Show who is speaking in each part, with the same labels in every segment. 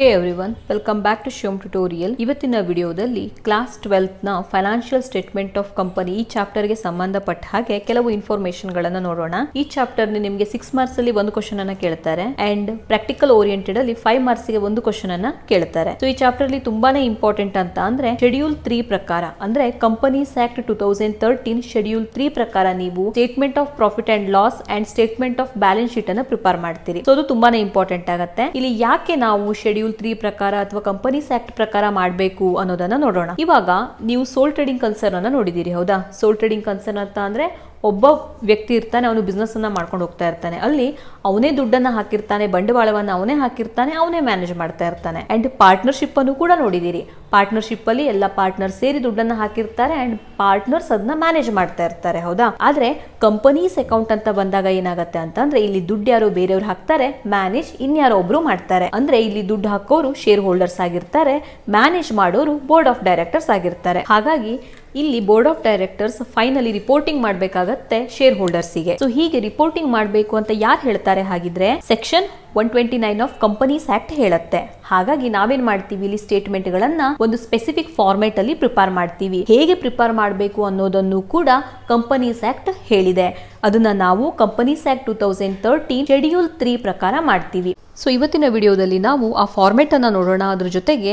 Speaker 1: Hey everyone, welcome back to Shivam tutorial. ಇವತ್ತಿನ ವಿಡಿಯೋದಲ್ಲಿ class 12 ನ ಫೈನಾನ್ಷಿಯಲ್ ಸ್ಟೇಟ್ಮೆಂಟ್ ಆಫ್ ಕಂಪನಿ ಈ ಚಾಪ್ಟರ್ಗೆ ಸಂಬಂಧಪಟ್ಟ ಹಾಗೆ ಕೆಲವು ಇನ್ಫಾರ್ಮೇಶನ್ ಗಳನ್ನ ನೋಡೋಣ. ಈ ಚಾಪ್ಟರ್ ನಿಮಗೆ 6 ಮಾರ್ಕ್ಸ್ ಅಲ್ಲಿ ಒಂದು ಕ್ವಶನ್ ಅನ್ನ ಕೇಳ್ತಾರೆ ಅಂಡ್ ಪ್ರಾಕ್ಟಿಕಲ್ ಓರಿಯೆಂಟೆಡ್ ಅಲ್ಲಿ 5 ಮಾರ್ಕ್ಸ್ ಗೆ ಒಂದು ಕ್ವಶನ್ ಅನ್ನ ಕೇಳ್ತಾರೆ. ಸೊ ಈ ಚಾಪ್ಟರ್ ಅಲ್ಲಿ ತುಂಬಾನೇ ಇಂಪಾರ್ಟೆಂಟ್ ಅಂತ ಅಂದ್ರೆ ಶೆಡ್ಯೂಲ್ 3 ಪ್ರಕಾರ ಅಂದ್ರೆ ಕಂಪನೀಸ್ ಆಕ್ಟ್ 2013 ಶೆಡ್ಯೂಲ್ 3 ಪ್ರಕಾರ ನೀವು statement of profit and loss and statement of balance sheet ಅನ್ನ ಪ್ರಿಪೇರ್ ಮಾಡ್ತೀರಿ. ಸೊ ಅದು ತುಂಬಾನೇ ಇಂಪಾರ್ಟೆಂಟ್ ಆಗುತ್ತೆ. ಇಲ್ಲಿ ಯಾಕೆ ನಾವು ಶೆಡ್ಯೂಲ್ 3 ಪ್ರಕಾರ ಅಥವಾ ಕಂಪನೀಸ್ ಆಕ್ಟ್ ಪ್ರಕಾರ ಮಾಡಬೇಕು ಅನ್ನೋದನ್ನ ನೋಡೋಣ. ಇವಾಗ ನೀವು ಸೋಲ್ ಟ್ರೇಡಿಂಗ್ ಕನ್ಸರ್ನ್ ಅನ್ನ ನೋಡಿದಿರಿ, ಹೌದಾ? ಸೋಲ್ ಟ್ರೇಡಿಂಗ್ ಕನ್ಸರ್ನ್ ಅಂತ ಅಂದ್ರೆ ಒಬ್ಬ ವ್ಯಕ್ತಿ ಇರ್ತಾನೆ, ಅವನು ಬಿಸ್ನೆಸ್ ಅನ್ನ ಮಾಡ್ಕೊಂಡು ಹೋಗ್ತಾ ಇರ್ತಾನೆ. ಅಲ್ಲಿ ಅವನೇ ದುಡ್ಡನ್ನ ಹಾಕಿರ್ತಾನೆ, ಬಂಡವಾಳವನ್ನ ಅವನೇ ಹಾಕಿರ್ತಾನೆ, ಅವನೇ ಮ್ಯಾನೇಜ್ ಮಾಡ್ತಾ ಇರ್ತಾನೆ. ಅಂಡ್ ಪಾರ್ಟ್ನರ್ಶಿಪ್ ಅನ್ನು ಕೂಡ ನೋಡಿದಿರಿ. ಪಾರ್ಟ್ನರ್ಶಿಪ್ ಅಲ್ಲಿ ಎಲ್ಲ ಪಾರ್ಟ್ನರ್ ಸೇರಿ ದುಡ್ಡನ್ನ ಹಾಕಿರ್ತಾರೆ ಅಂಡ್ ಪಾರ್ಟ್ನರ್ಸ್ ಅದನ್ನ ಮ್ಯಾನೇಜ್ ಮಾಡ್ತಾ ಇರ್ತಾರೆ, ಹೌದಾ? ಆದ್ರೆ ಕಂಪನೀಸ್ ಅಕೌಂಟ್ ಅಂತ ಬಂದಾಗ ಏನಾಗುತ್ತೆ ಅಂತಂದ್ರೆ ಇಲ್ಲಿ ದುಡ್ಡು ಯಾರೋ ಬೇರೆಯವ್ರು ಹಾಕ್ತಾರೆ, ಮ್ಯಾನೇಜ್ ಇನ್ಯಾರೋ ಒಬ್ರು ಮಾಡ್ತಾರೆ. ಅಂದ್ರೆ ಇಲ್ಲಿ ದುಡ್ಡು ಹಾಕೋರು ಶೇರ್ ಹೋಲ್ಡರ್ಸ್ ಆಗಿರ್ತಾರೆ, ಮ್ಯಾನೇಜ್ ಮಾಡೋರು ಬೋರ್ಡ್ ಆಫ್ ಡೈರೆಕ್ಟರ್ಸ್ ಆಗಿರ್ತಾರೆ. ಹಾಗಾಗಿ ಇಲ್ಲಿ board of directors finally reporting ಮಾಡಬೇಕಾಗತ್ತೆ ಶೇರ್ ಹೋಲ್ಡರ್ಸ್ಗೆ. ಸೊ ಹೀಗೆ ರಿಪೋರ್ಟಿಂಗ್ ಮಾಡಬೇಕು ಅಂತ ಯಾರು ಹೇಳ್ತಾರೆ ಹಾಗಿದ್ರೆ ಸೆಕ್ಷನ್ 129 ಆಫ್ ಕಂಪನೀಸ್ ಆಕ್ಟ್ ಹೇಳುತ್ತೆ. ಹಾಗಾಗಿ ನಾವೇನ್ ಮಾಡ್ತೀವಿ, ಇಲ್ಲಿ ಸ್ಟೇಟ್ಮೆಂಟ್ ಗಳನ್ನ ಒಂದು ಸ್ಪೆಸಿಫಿಕ್ ಫಾರ್ಮೆಟ್ ಅಲ್ಲಿ ಪ್ರಿಪೇರ್ ಮಾಡ್ತೀವಿ. ಹೇಗೆ ಪ್ರಿಪೇರ್ ಮಾಡಬೇಕು ಅನ್ನೋದನ್ನು ಕೂಡ ಕಂಪನೀಸ್ ಆಕ್ಟ್ ಹೇಳಿದೆ. ಅದನ್ನ ನಾವು ಕಂಪನೀಸ್ ಆಕ್ಟ್ 2013 ಶೆಡ್ಯೂಲ್ 3 ಪ್ರಕಾರ ಮಾಡ್ತೀವಿ. ಸೊ ಇವತ್ತಿನ ವಿಡಿಯೋದಲ್ಲಿ ನಾವು ಆ ಫಾರ್ಮೆಟ್ ಅನ್ನ ನೋಡೋಣ. ಅದ್ರ ಜೊತೆಗೆ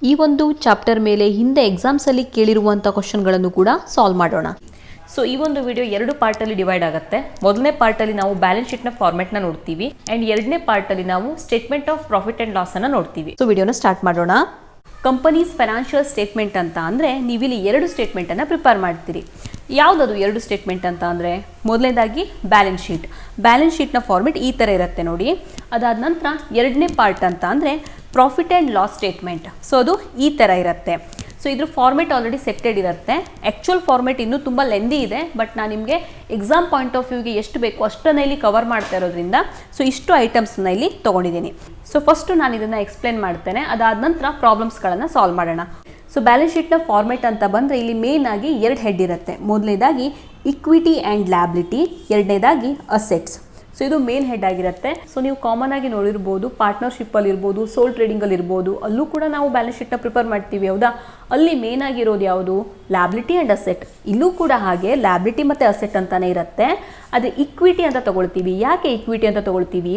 Speaker 1: ಈ ಒಂದು ಚಾಪ್ಟರ್ ಮೇಲೆ ಹಿಂದೆ ಎಕ್ಸಾಮ್ಸ್ ಅಲ್ಲಿ ಕೇಳಿರುವಂತ ಕ್ವಶನ್ಗಳನ್ನು ಕೂಡ ಸಾಲ್ವ್ ಮಾಡೋಣ. ಸೊ ಈ ಒಂದು ವಿಡಿಯೋ 2 ಪಾರ್ಟ್ ಅಲ್ಲಿ ಡಿವೈಡ್ ಆಗುತ್ತೆ. ಮೊದಲನೇ ಪಾರ್ಟ್ ಅಲ್ಲಿ ನಾವು ಬ್ಯಾಲೆನ್ಸ್ ಶೀಟ್ ನ ಫಾರ್ಮೆಟ್ ನ ನೋಡ್ತೀವಿ ಅಂಡ್ ಎರಡನೇ ಪಾರ್ಟ್ ಅಲ್ಲಿ ನಾವು statement of profit and loss ಅನ್ನ ನೋಡ್ತೀವಿ. ಸೊ ವಿಡಿಯೋನ ಸ್ಟಾರ್ಟ್ ಮಾಡೋಣ. ಕಂಪನೀಸ್ ಫೈನಾನ್ಷಿಯಲ್ ಸ್ಟೇಟ್ಮೆಂಟ್ ಅಂತ ಅಂದ್ರೆ ನೀವಿಲ್ಲಿ 2 ಸ್ಟೇಟ್ಮೆಂಟ್ ಅನ್ನ ಪ್ರಿಪೇರ್ ಮಾಡ್ತೀರಿ. ಯಾವ್ದದು 2 ಸ್ಟೇಟ್ಮೆಂಟ್ ಅಂತ ಅಂದ್ರೆ ಮೊದಲನೇದಾಗಿ ಬ್ಯಾಲೆನ್ಸ್ ಶೀಟ್. ಬ್ಯಾಲೆನ್ಸ್ ಶೀಟ್ ನ ಫಾರ್ಮೆಟ್ ಈ ತರ ಇರುತ್ತೆ ನೋಡಿ. ಅದಾದ ನಂತರ ಎರಡನೇ ಪಾರ್ಟ್ ಅಂತ ಅಂದ್ರೆ profit and loss statement. So ಅದು ಈ ಥರ ಇರುತ್ತೆ. ಸೊ ಇದ್ರ ಫಾರ್ಮೆಟ್ ಆಲ್ರೆಡಿ ಸೆಟ್ಟೆಡ್ ಇರುತ್ತೆ. ಆ್ಯಕ್ಚುಯಲ್ ಫಾರ್ಮೆಟ್ ಇನ್ನೂ ತುಂಬ ಲೆಂದಿ ಇದೆ, ಬಟ್ ನಾನು ನಿಮಗೆ ಎಕ್ಸಾಮ್ ಪಾಯಿಂಟ್ ಆಫ್ ವ್ಯೂಗೆ ಎಷ್ಟು ಬೇಕು ಅಷ್ಟನ್ನು ಇಲ್ಲಿ ಕವರ್ ಮಾಡ್ತಾ ಇರೋದ್ರಿಂದ ಸೊ ಇಷ್ಟು ಐಟಮ್ಸ್ನ ಇಲ್ಲಿ ತೊಗೊಂಡಿದ್ದೀನಿ. ಸೊ ಫಸ್ಟು ನಾನು ಇದನ್ನು ಎಕ್ಸ್ಪ್ಲೇನ್ ಮಾಡ್ತೇನೆ, ಅದಾದ ನಂತರ ಪ್ರಾಬ್ಲಮ್ಸ್ಗಳನ್ನು ಸಾಲ್ವ್ ಮಾಡೋಣ. ಸೊ ಬ್ಯಾಲೆನ್ಸ್ ಶೀಟ್ನ ಫಾರ್ಮೆಟ್ ಅಂತ ಬಂದರೆ ಇಲ್ಲಿ ಮೇನ್ ಆಗಿ 2 ಹೆಡ್ ಇರುತ್ತೆ. ಮೊದಲನೇದಾಗಿ ಇಕ್ವಿಟಿ ಆ್ಯಂಡ್ ಲ್ಯಾಬಿಲಿಟಿ, ಎರಡನೇದಾಗಿ ಅಸೆಟ್ಸ್. ಸೊ ಇದು ಮೇನ್ ಹೆಡ್ ಆಗಿರುತ್ತೆ. ಸೊ ನೀವು ಕಾಮನ್ ಆಗಿ ನೋಡಿರ್ಬೋದು, ಪಾರ್ಟ್ನರ್ಶಿಪ್ ಅಲ್ಲಿ ಇರ್ಬೋದು, ಸೋಲ್ ಟ್ರೇಡಿಂಗ್ ಅಲ್ಲಿ ಇರ್ಬೋದು, ಅಲ್ಲೂ ಕೂಡ ನಾವು ಬ್ಯಾಲೆನ್ಸ್ ಶೀಟ್ ನ ಪ್ರಿಪೇರ್ ಮಾಡ್ತೀವಿ, ಹೌದಾ? ಅಲ್ಲಿ ಮೇನ್ ಆಗಿರೋದು ಯಾವುದು? Liability and asset. ಇಲ್ಲೂ ಕೂಡ ಹಾಗೆ ಲ್ಯಾಬಿಲಿಟಿ ಮತ್ತೆ ಅಸೆಟ್ ಅಂತಾನೆ ಇರುತ್ತೆ. ಅದೇ ಇಕ್ವಿಟಿ ಅಂತ ತಗೊಳ್ತೀವಿ. ಯಾಕೆ ಇಕ್ವಿಟಿ ಅಂತ ತಗೊಳ್ತೀವಿ?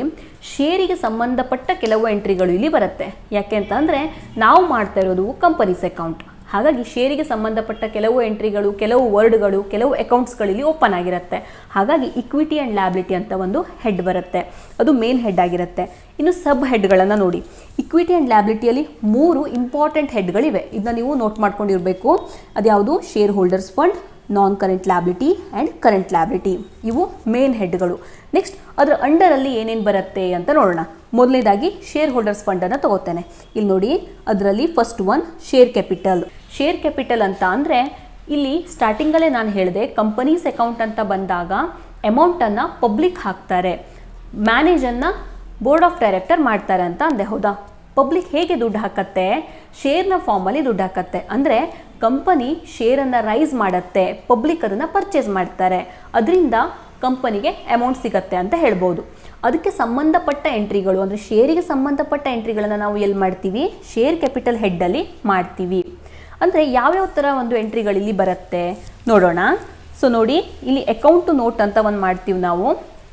Speaker 1: ಶೇರಿಗೆ ಸಂಬಂಧಪಟ್ಟ ಕೆಲವು ಎಂಟ್ರಿಗಳು ಇಲ್ಲಿ ಬರುತ್ತೆ. ಯಾಕೆ ಅಂತ ಅಂದ್ರೆ ನಾವು ಮಾಡ್ತಾ ಇರೋದು ಕಂಪನೀಸ್ ಅಕೌಂಟ್. ಹಾಗಾಗಿ ಶೇರಿಗೆ ಸಂಬಂಧಪಟ್ಟ ಕೆಲವು ಎಂಟ್ರಿಗಳು, ಕೆಲವು ವರ್ಡ್ಗಳು, ಕೆಲವು ಅಕೌಂಟ್ಸ್ಗಳಲ್ಲಿ ಓಪನ್ ಆಗಿರುತ್ತೆ. ಹಾಗಾಗಿ ಇಕ್ವಿಟಿ ಆ್ಯಂಡ್ ಲ್ಯಾಬಿಲಿಟಿ ಅಂತ ಒಂದು ಹೆಡ್ ಬರುತ್ತೆ, ಅದು ಮೇನ್ ಹೆಡ್ ಆಗಿರುತ್ತೆ. ಇನ್ನು ಸಬ್ ಹೆಡ್ಗಳನ್ನು ನೋಡಿ. ಇಕ್ವಿಟಿ ಆ್ಯಂಡ್ ಲ್ಯಾಬಿಲಿಟಿಯಲ್ಲಿ 3 ಇಂಪಾರ್ಟೆಂಟ್ ಹೆಡ್ಗಳಿವೆ. ಇದನ್ನ ನೀವು ನೋಟ್ ಮಾಡ್ಕೊಂಡಿರಬೇಕು. ಅದ್ಯಾವುದು? Shareholders fund, non current liability and current liability. ಇವು ಮೇನ್ ಹೆಡ್ಗಳು. ನೆಕ್ಸ್ಟ್ ಅದರ ಅಂಡರಲ್ಲಿ ಏನೇನು ಬರುತ್ತೆ ಅಂತ ನೋಡೋಣ. ಮೊದಲನೇದಾಗಿ ಶೇರ್ ಹೋಲ್ಡರ್ಸ್ ಫಂಡ್ ಅನ್ನು ತಗೋತೇನೆ. ಇಲ್ಲಿ ನೋಡಿ, ಅದರಲ್ಲಿ first one share capital. Share capital ಅಂತ ಅಂದರೆ ಇಲ್ಲಿ ಸ್ಟಾರ್ಟಿಂಗಲ್ಲೇ ನಾನು ಹೇಳಿದೆ, ಕಂಪನೀಸ್ ಅಕೌಂಟ್ ಅಂತ ಬಂದಾಗ ಅಮೌಂಟನ್ನು ಪಬ್ಲಿಕ್ ಹಾಕ್ತಾರೆ, ಮ್ಯಾನೇಜನ್ನು ಬೋರ್ಡ್ ಆಫ್ ಡೈರೆಕ್ಟರ್ ಮಾಡ್ತಾರೆ ಅಂತ ಅಂದೆ, ಹೌದಾ? ಪಬ್ಲಿಕ್ ಹೇಗೆ ದುಡ್ಡು ಹಾಕತ್ತೆ? ಶೇರ್ನ ಫಾರ್ಮಲ್ಲಿ ದುಡ್ಡು ಹಾಕತ್ತೆ. ಅಂದರೆ ಕಂಪನಿ ಶೇರನ್ನು ರೈಸ್ ಮಾಡುತ್ತೆ, ಪಬ್ಲಿಕ್ ಅದನ್ನು ಪರ್ಚೇಸ್ ಮಾಡ್ತಾರೆ, ಅದರಿಂದ ಕಂಪನಿಗೆ ಅಮೌಂಟ್ ಸಿಗತ್ತೆ ಅಂತ ಹೇಳ್ಬೋದು. ಅದಕ್ಕೆ ಸಂಬಂಧಪಟ್ಟ ಎಂಟ್ರಿಗಳು ಅಂದರೆ ಶೇರಿಗೆ ಸಂಬಂಧಪಟ್ಟ ಎಂಟ್ರಿಗಳನ್ನು ನಾವು ಎಲ್ಲಿ ಮಾಡ್ತೀವಿ? ಶೇರ್ ಕ್ಯಾಪಿಟಲ್ ಹೆಡ್ಡಲ್ಲಿ ಮಾಡ್ತೀವಿ. ಅಂದರೆ ಯಾವ್ಯಾವ ಥರ ಒಂದು ಎಂಟ್ರಿಗಳು ಇಲ್ಲಿ ಬರುತ್ತೆ ನೋಡೋಣ. ಸೊ ನೋಡಿ, ಇಲ್ಲಿ ಅಕೌಂಟ್ ಟು ನೋಟ್ ಅಂತ ಒಂದು ಮಾಡ್ತೀವಿ ನಾವು.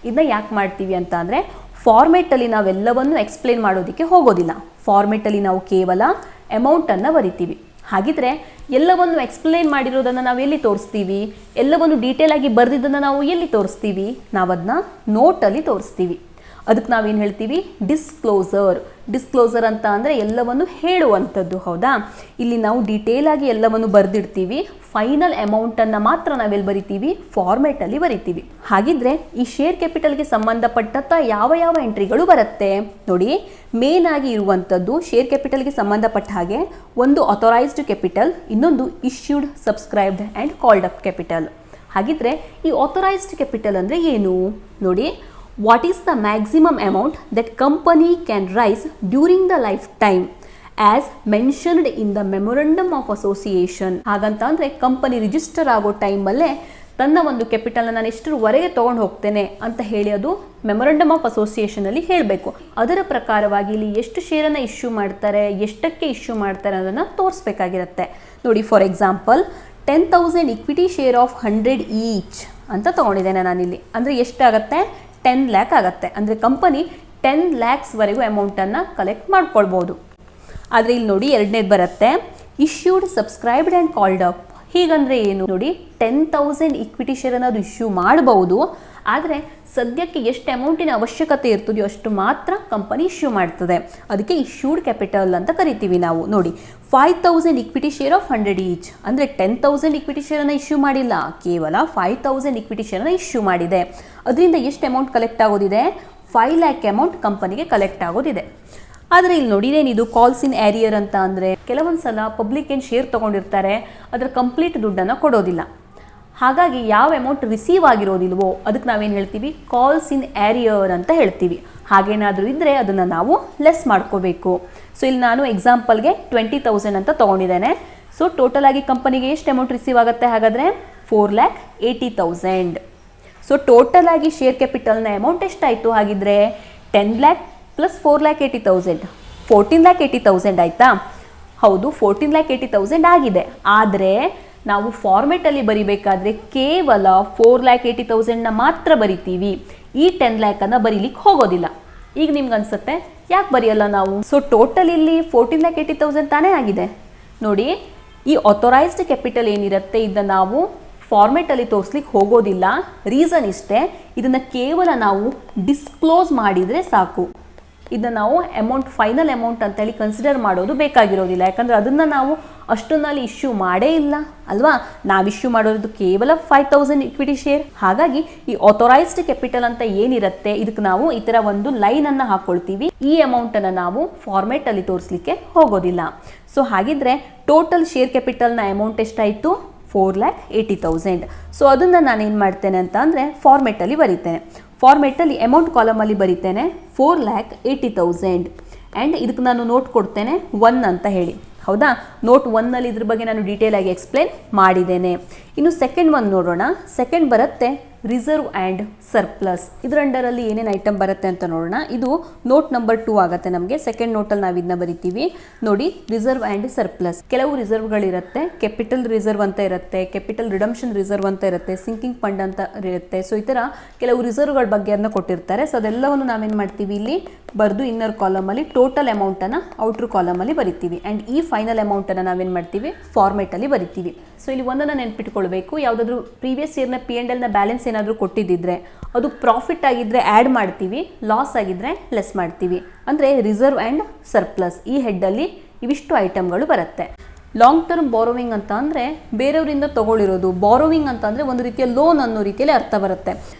Speaker 1: ಇದನ್ನ ಯಾಕೆ ಮಾಡ್ತೀವಿ ಅಂತ ಅಂದರೆ ಫಾರ್ಮೆಟಲ್ಲಿ ನಾವೆಲ್ಲವನ್ನು ಎಕ್ಸ್ಪ್ಲೇನ್ ಮಾಡೋದಕ್ಕೆ ಹೋಗೋದಿಲ್ಲ. ಫಾರ್ಮೆಟಲ್ಲಿ ನಾವು ಕೇವಲ ಅಮೌಂಟನ್ನು ಬರಿತೀವಿ. ಹಾಗಿದ್ರೆ ಎಲ್ಲವನ್ನು ಎಕ್ಸ್ಪ್ಲೇನ್ ಮಾಡಿರೋದನ್ನು ನಾವು ಎಲ್ಲಿ ತೋರಿಸ್ತೀವಿ? ಎಲ್ಲವನ್ನು ಡೀಟೇಲ್ ಆಗಿ ಬರೆದಿದ್ದನ್ನು ನಾವು ಎಲ್ಲಿ ತೋರಿಸ್ತೀವಿ? ನಾವದನ್ನ ನೋಟಲ್ಲಿ ತೋರಿಸ್ತೀವಿ. ಅದಕ್ಕೆ ನಾವೇನು ಹೇಳ್ತೀವಿ? ಡಿಸ್ಕ್ಲೋಸರ್. ಡಿಸ್ಕ್ಲೋಸರ್ ಅಂತ ಅಂದರೆ ಎಲ್ಲವನ್ನು ಹೇಳುವಂಥದ್ದು, ಹೌದಾ? ಇಲ್ಲಿ ನಾವು ಡೀಟೇಲ್ ಆಗಿ ಎಲ್ಲವನ್ನು ಬರೆದಿಡ್ತೀವಿ. ಫೈನಲ್ ಅಮೌಂಟನ್ನು ಮಾತ್ರ ನಾವೆಲ್ಲಿ ಬರಿತೀವಿ? ಫಾರ್ಮೆಟಲ್ಲಿ ಬರಿತೀವಿ. ಹಾಗಿದ್ರೆ ಈ ಶೇರ್ ಕ್ಯಾಪಿಟಲ್ಗೆ ಸಂಬಂಧಪಟ್ಟಂಥ ಯಾವ ಯಾವ ಎಂಟ್ರಿಗಳು ಬರುತ್ತೆ ನೋಡಿ. ಮೇನ್ ಆಗಿ ಇರುವಂಥದ್ದು ಶೇರ್ ಕ್ಯಾಪಿಟಲ್ಗೆ ಸಂಬಂಧಪಟ್ಟ ಹಾಗೆ ಒಂದು ಅಥರೈಸ್ಡ್ ಕ್ಯಾಪಿಟಲ್, ಇನ್ನೊಂದು issued, subscribed and called up capital. ಹಾಗಿದ್ರೆ ಈ ಅಥರೈಸ್ಡ್ ಕ್ಯಾಪಿಟಲ್ ಅಂದರೆ ಏನು ನೋಡಿ. What is the maximum amount that company can raise during the lifetime as mentioned in the memorandum of association? ಹಾಗಂತ ಅಂದರೆ ಕಂಪನಿ ರಿಜಿಸ್ಟರ್ ಆಗೋ ಟೈಮಲ್ಲೇ ತನ್ನ ಒಂದು ಕ್ಯಾಪಿಟಲ್ನ ನಾನು ಎಷ್ಟರವರೆಗೆ ತೊಗೊಂಡು ಹೋಗ್ತೇನೆ ಅಂತ ಹೇಳಿ ಅದು ಮೆಮೊರಂಡಮ್ ಆಫ್ ಅಸೋಸಿಯೇಷನಲ್ಲಿ ಹೇಳಬೇಕು. ಅದರ ಪ್ರಕಾರವಾಗಿ ಇಲ್ಲಿ ಎಷ್ಟು ಶೇರನ್ನು ಇಶ್ಯೂ ಮಾಡ್ತಾರೆ, ಎಷ್ಟಕ್ಕೆ ಇಶ್ಯೂ ಮಾಡ್ತಾರೆ ಅನ್ನೋದನ್ನು ತೋರಿಸ್ಬೇಕಾಗಿರುತ್ತೆ. ನೋಡಿ, for example 10,000 equity share of 100 each ಅಂತ ತೊಗೊಂಡಿದ್ದೇನೆ ನಾನಿಲ್ಲಿ. ಅಂದರೆ ಎಷ್ಟಾಗತ್ತೆ? 10 ಲ್ಯಾಕ್ ಆಗುತ್ತೆ. ಅಂದರೆ ಕಂಪನಿ 10 ಲ್ಯಾಕ್ಸ್ವರೆಗೂ ಅಮೌಂಟನ್ನು ಕಲೆಕ್ಟ್ ಮಾಡ್ಕೊಳ್ಬೋದು. ಆದರೆ ಇಲ್ಲಿ ನೋಡಿ, ಎರಡನೇದು ಬರುತ್ತೆ, issued, subscribed and called up. ಹೀಗಂದರೆ ಏನು ನೋಡಿ, 10,000 ಇಕ್ವಿಟಿ ಶೇರನ್ನು ಅದು ಇಶ್ಯೂ ಮಾಡಬಹುದು. ಆದರೆ ಸದ್ಯಕ್ಕೆ ಎಷ್ಟು ಅಮೌಂಟಿನ ಅವಶ್ಯಕತೆ ಇರ್ತದೆಯೋ ಅಷ್ಟು ಮಾತ್ರ ಕಂಪನಿ ಇಶ್ಯೂ ಮಾಡ್ತದೆ. ಅದಕ್ಕೆ ಇಶ್ಯೂಡ್ ಕ್ಯಾಪಿಟಲ್ ಅಂತ ಕರಿತೀವಿ ನಾವು. ನೋಡಿ, 5,000 ಇಕ್ವಿಟಿ ಶೇರ್ ಆಫ್ 100 ಈಚ್. ಅಂದರೆ 10,000 ಇಕ್ವಿಟಿ ಶೇರನ್ನು ಇಶ್ಯೂ ಮಾಡಿಲ್ಲ, ಕೇವಲ 5,000 ಇಕ್ವಿಟಿ ಶೇರನ್ನು ಇಶ್ಯೂ ಮಾಡಿದೆ. ಅದರಿಂದ ಎಷ್ಟು ಅಮೌಂಟ್ ಕಲೆಕ್ಟ್ ಆಗೋದಿದೆ? 5 ಲ್ಯಾಕ್ ಅಮೌಂಟ್ ಕಂಪನಿಗೆ ಕಲೆಕ್ಟ್ ಆಗೋದಿದೆ. ಆದರೆ ಇಲ್ಲಿ ನೋಡಿ, ಏನಿದು ಕಾಲ್ಸ್ ಇನ್ ಏರಿಯರ್ ಅಂತ ಅಂದರೆ ಕೆಲವೊಂದು ಸಲ ಪಬ್ಲಿಕ್ ಏನು ಶೇರ್ ತೊಗೊಂಡಿರ್ತಾರೆ, ಅದರ ಕಂಪ್ಲೀಟ್ ದುಡ್ಡನ್ನು ಕೊಡೋದಿಲ್ಲ. ಹಾಗಾಗಿ ಯಾವ ಅಮೌಂಟ್ ರಿಸೀವ್ ಆಗಿರೋದಿಲ್ವೋ ಅದಕ್ಕೆ ನಾವೇನು ಹೇಳ್ತೀವಿ? ಕಾಲ್ಸ್ ಇನ್ ಏರಿಯರ್ ಅಂತ ಹೇಳ್ತೀವಿ. ಹಾಗೇನಾದರೂ ಇದ್ದರೆ ಅದನ್ನು ನಾವು ಲೆಸ್ ಮಾಡ್ಕೋಬೇಕು. ಸೊ ಇಲ್ಲಿ ನಾನು ಎಕ್ಸಾಂಪಲ್ಗೆ 20,000 ಅಂತ ತೊಗೊಂಡಿದ್ದೇನೆ. ಸೊ ಟೋಟಲ್ ಆಗಿ ಕಂಪನಿಗೆ ಎಷ್ಟು ಅಮೌಂಟ್ ರಿಸೀವ್ ಆಗುತ್ತೆ ಹಾಗಾದರೆ? 4,80,000. ಸೊ ಟೋಟಲ್ ಆಗಿ ಶೇರ್ ಕ್ಯಾಪಿಟಲ್ನ ಅಮೌಂಟ್ ಎಷ್ಟಾಯಿತು ಹಾಗಿದ್ರೆ? 10 ಲ್ಯಾಕ್ ಪ್ಲಸ್ 4,80,000, 14,80,000 ಆಯಿತಾ? ಹೌದು, 14,80,000 ಆಗಿದೆ. ಆದರೆ ನಾವು ಫಾರ್ಮೆಟಲ್ಲಿ ಬರಿಬೇಕಾದ್ರೆ ಕೇವಲ 4,80,000ನ ಮಾತ್ರ ಬರಿತೀವಿ. ಈ 10 ಲ್ಯಾಕನ್ನು ಬರೀಲಿಕ್ಕೆ ಹೋಗೋದಿಲ್ಲ. ಈಗ ನಿಮ್ಗೆ ಅನ್ಸುತ್ತೆ ಯಾಕೆ ಬರೆಯಲ್ಲ ನಾವು? ಸೊ ಟೋಟಲ್ ಇಲ್ಲಿ 14,80,000 ತಾನೇ ಆಗಿದೆ. ನೋಡಿ, ಈ ಆಥೋರೈಸ್ಡ್ ಕ್ಯಾಪಿಟಲ್ ಏನಿರುತ್ತೆ ಇದನ್ನು ನಾವು ಫಾರ್ಮೆಟಲ್ಲಿ ತೋರಿಸ್ಲಿಕ್ಕೆ ಹೋಗೋದಿಲ್ಲ. ರೀಸನ್ ಇಷ್ಟೇ, ಇದನ್ನು ಕೇವಲ ನಾವು ಡಿಸ್ಕ್ಲೋಸ್ ಮಾಡಿದರೆ ಸಾಕು. ಇದನ್ನು ನಾವು ಅಮೌಂಟ್, ಫೈನಲ್ ಅಮೌಂಟ್ ಅಂತೇಳಿ ಕನ್ಸಿಡರ್ ಮಾಡೋದು ಬೇಕಾಗಿರೋದಿಲ್ಲ. ಯಾಕಂದರೆ ಅದನ್ನು ನಾವು ಅಷ್ಟೊಂದಲ್ಲಿ ಇಶ್ಯೂ ಮಾಡೇ ಇಲ್ಲ ಅಲ್ವಾ? ನಾವು ಇಶ್ಯೂ ಮಾಡೋದು ಕೇವಲ 5,000 ಇಕ್ವಿಟಿ ಶೇರ್. ಹಾಗಾಗಿ ಈ ಆಥೋರೈಸ್ಡ್ ಕ್ಯಾಪಿಟಲ್ ಅಂತ ಏನಿರುತ್ತೆ ಇದಕ್ಕೆ ನಾವು ಈ ಥರ ಒಂದು ಲೈನನ್ನು ಹಾಕ್ಕೊಳ್ತೀವಿ. ಈ ಅಮೌಂಟನ್ನು ನಾವು ಫಾರ್ಮೆಟಲ್ಲಿ ತೋರಿಸ್ಲಿಕ್ಕೆ ಹೋಗೋದಿಲ್ಲ. ಸೊ ಹಾಗಿದ್ರೆ ಟೋಟಲ್ ಶೇರ್ ಕ್ಯಾಪಿಟಲ್ನ ಅಮೌಂಟ್ ಎಷ್ಟಾಯಿತು? 4,80,000. ಸೊ ಅದನ್ನು ನಾನು ಏನು ಮಾಡ್ತೇನೆ ಅಂತ ಅಂದರೆ ಫಾರ್ಮೆಟಲ್ಲಿ ಬರೀತೇನೆ. ಫಾರ್ಮೆಟಲ್ಲಿ ಅಮೌಂಟ್ ಕಾಲಮಲ್ಲಿ ಬರೀತೇನೆ 4,80,000 ಆ್ಯಂಡ್ ಇದಕ್ಕೆ ನಾನು ನೋಟ್ ಕೊಡ್ತೇನೆ 1 ಅಂತ ಹೇಳಿ. ಹೌದಾ? ನೋಟ್ 1ನಲ್ಲಿ ಇದ್ರ ಬಗ್ಗೆ ನಾನು ಡೀಟೇಲ್ ಆಗಿ ಎಕ್ಸ್ಪ್ಲೇನ್ ಮಾಡಿದ್ದೇನೆ. ಇನ್ನು ಸೆಕೆಂಡ್ ಒನ್ ನೋಡೋಣ. ಸೆಕೆಂಡ್ ಬರುತ್ತೆ ರಿಸರ್ವ್ ಆ್ಯಂಡ್ ಸರ್ಪ್ಲಸ್. ಇದರ ಅಂಡರಲ್ಲಿ ಏನೇನು ಐಟಮ್ ಬರುತ್ತೆ ಅಂತ ನೋಡೋಣ. ಇದು ನೋಟ್ ನಂಬರ್ 2 ಆಗುತ್ತೆ ನಮಗೆ. ಸೆಕೆಂಡ್ ನೋಟಲ್ಲಿ ನಾವು ಇದನ್ನ ಬರಿತೀವಿ. ನೋಡಿ, ರಿಸರ್ವ್ ಆ್ಯಂಡ್ ಸರ್ಪ್ಲಸ್. ಕೆಲವು ರಿಸರ್ವ್ಗಳಿರುತ್ತೆ, ಕ್ಯಾಪಿಟಲ್ ರಿಸರ್ವ್ ಅಂತ ಇರುತ್ತೆ, ಕ್ಯಾಪಿಟಲ್ ರಿಡಂಪ್ಷನ್ ರಿಸರ್ವ್ ಅಂತ ಇರುತ್ತೆ, ಸಿಂಕಿಂಗ್ ಫಂಡ್ ಅಂತ ಇರುತ್ತೆ. ಸೊ ಈ ಥರ ಕೆಲವು ರಿಸರ್ವ್ಗಳ ಬಗ್ಗೆ ಅದನ್ನ ಕೊಟ್ಟಿರ್ತಾರೆ. ಸೊ ಅದೆಲ್ಲವನ್ನು ನಾವೇನು ಮಾಡ್ತೀವಿ ಇಲ್ಲಿ ಬರೆದು ಇನ್ನರ್ ಕಾಲಮಲ್ಲಿ ಟೋಟಲ್ ಅಮೌಂಟನ್ನು ಔಟ್ರ್ ಕಾಲಮಲ್ಲಿ ಬರಿತೀವಿ. ಆ್ಯಂಡ್ ಈ ಫೈನಲ್ ಅಮೌಂಟನ್ನು ನಾವೇನು ಮಾಡ್ತೀವಿ? ಫಾರ್ಮೆಟಲ್ಲಿ ಬರಿತೀವಿ. ಸೊ ಇಲ್ಲಿ ಒಂದನ್ನು ನೆನ್ಪಿಟ್ಕೊಳ್ಬೇಕು, ಯಾವುದಾದ್ರೂ ಪ್ರೀವಿಯಸ್ ಇಯರ್ನ P&Lನ ಬ್ಯಾಲೆನ್ಸ್ ಏನಾದರೂ ಕೊಟ್ಟಿದ್ದಿದ್ರೆ ಅದು ಪ್ರಾಫಿಟ್ ಆಗಿದ್ದರೆ ಆ್ಯಡ್ ಮಾಡ್ತೀವಿ, ಲಾಸ್ ಆಗಿದ್ದರೆ ಲೆಸ್ ಮಾಡ್ತೀವಿ. ಅಂದರೆ ರಿಸರ್ವ್ ಆ್ಯಂಡ್ ಸರ್ಪ್ಲಸ್ ಈ ಹೆಡ್ಡಲ್ಲಿ ಇವಿಷ್ಟು ಐಟಮ್ಗಳು ಬರುತ್ತೆ. ಲಾಂಗ್ ಟರ್ಮ್ ಬಾರೋವಿಂಗ್ ಅಂತ ಅಂದರೆ ಬೇರೆಯವರಿಂದ ತಗೊಳ್ಳಿರೋದು. ಬಾರೋವಿಂಗ್ ಅಂತ ಅಂದರೆ ಒಂದು ರೀತಿಯ ಲೋನ್ ಅನ್ನೋ ರೀತಿಯಲ್ಲಿ ಅರ್ಥ ಬರುತ್ತೆ.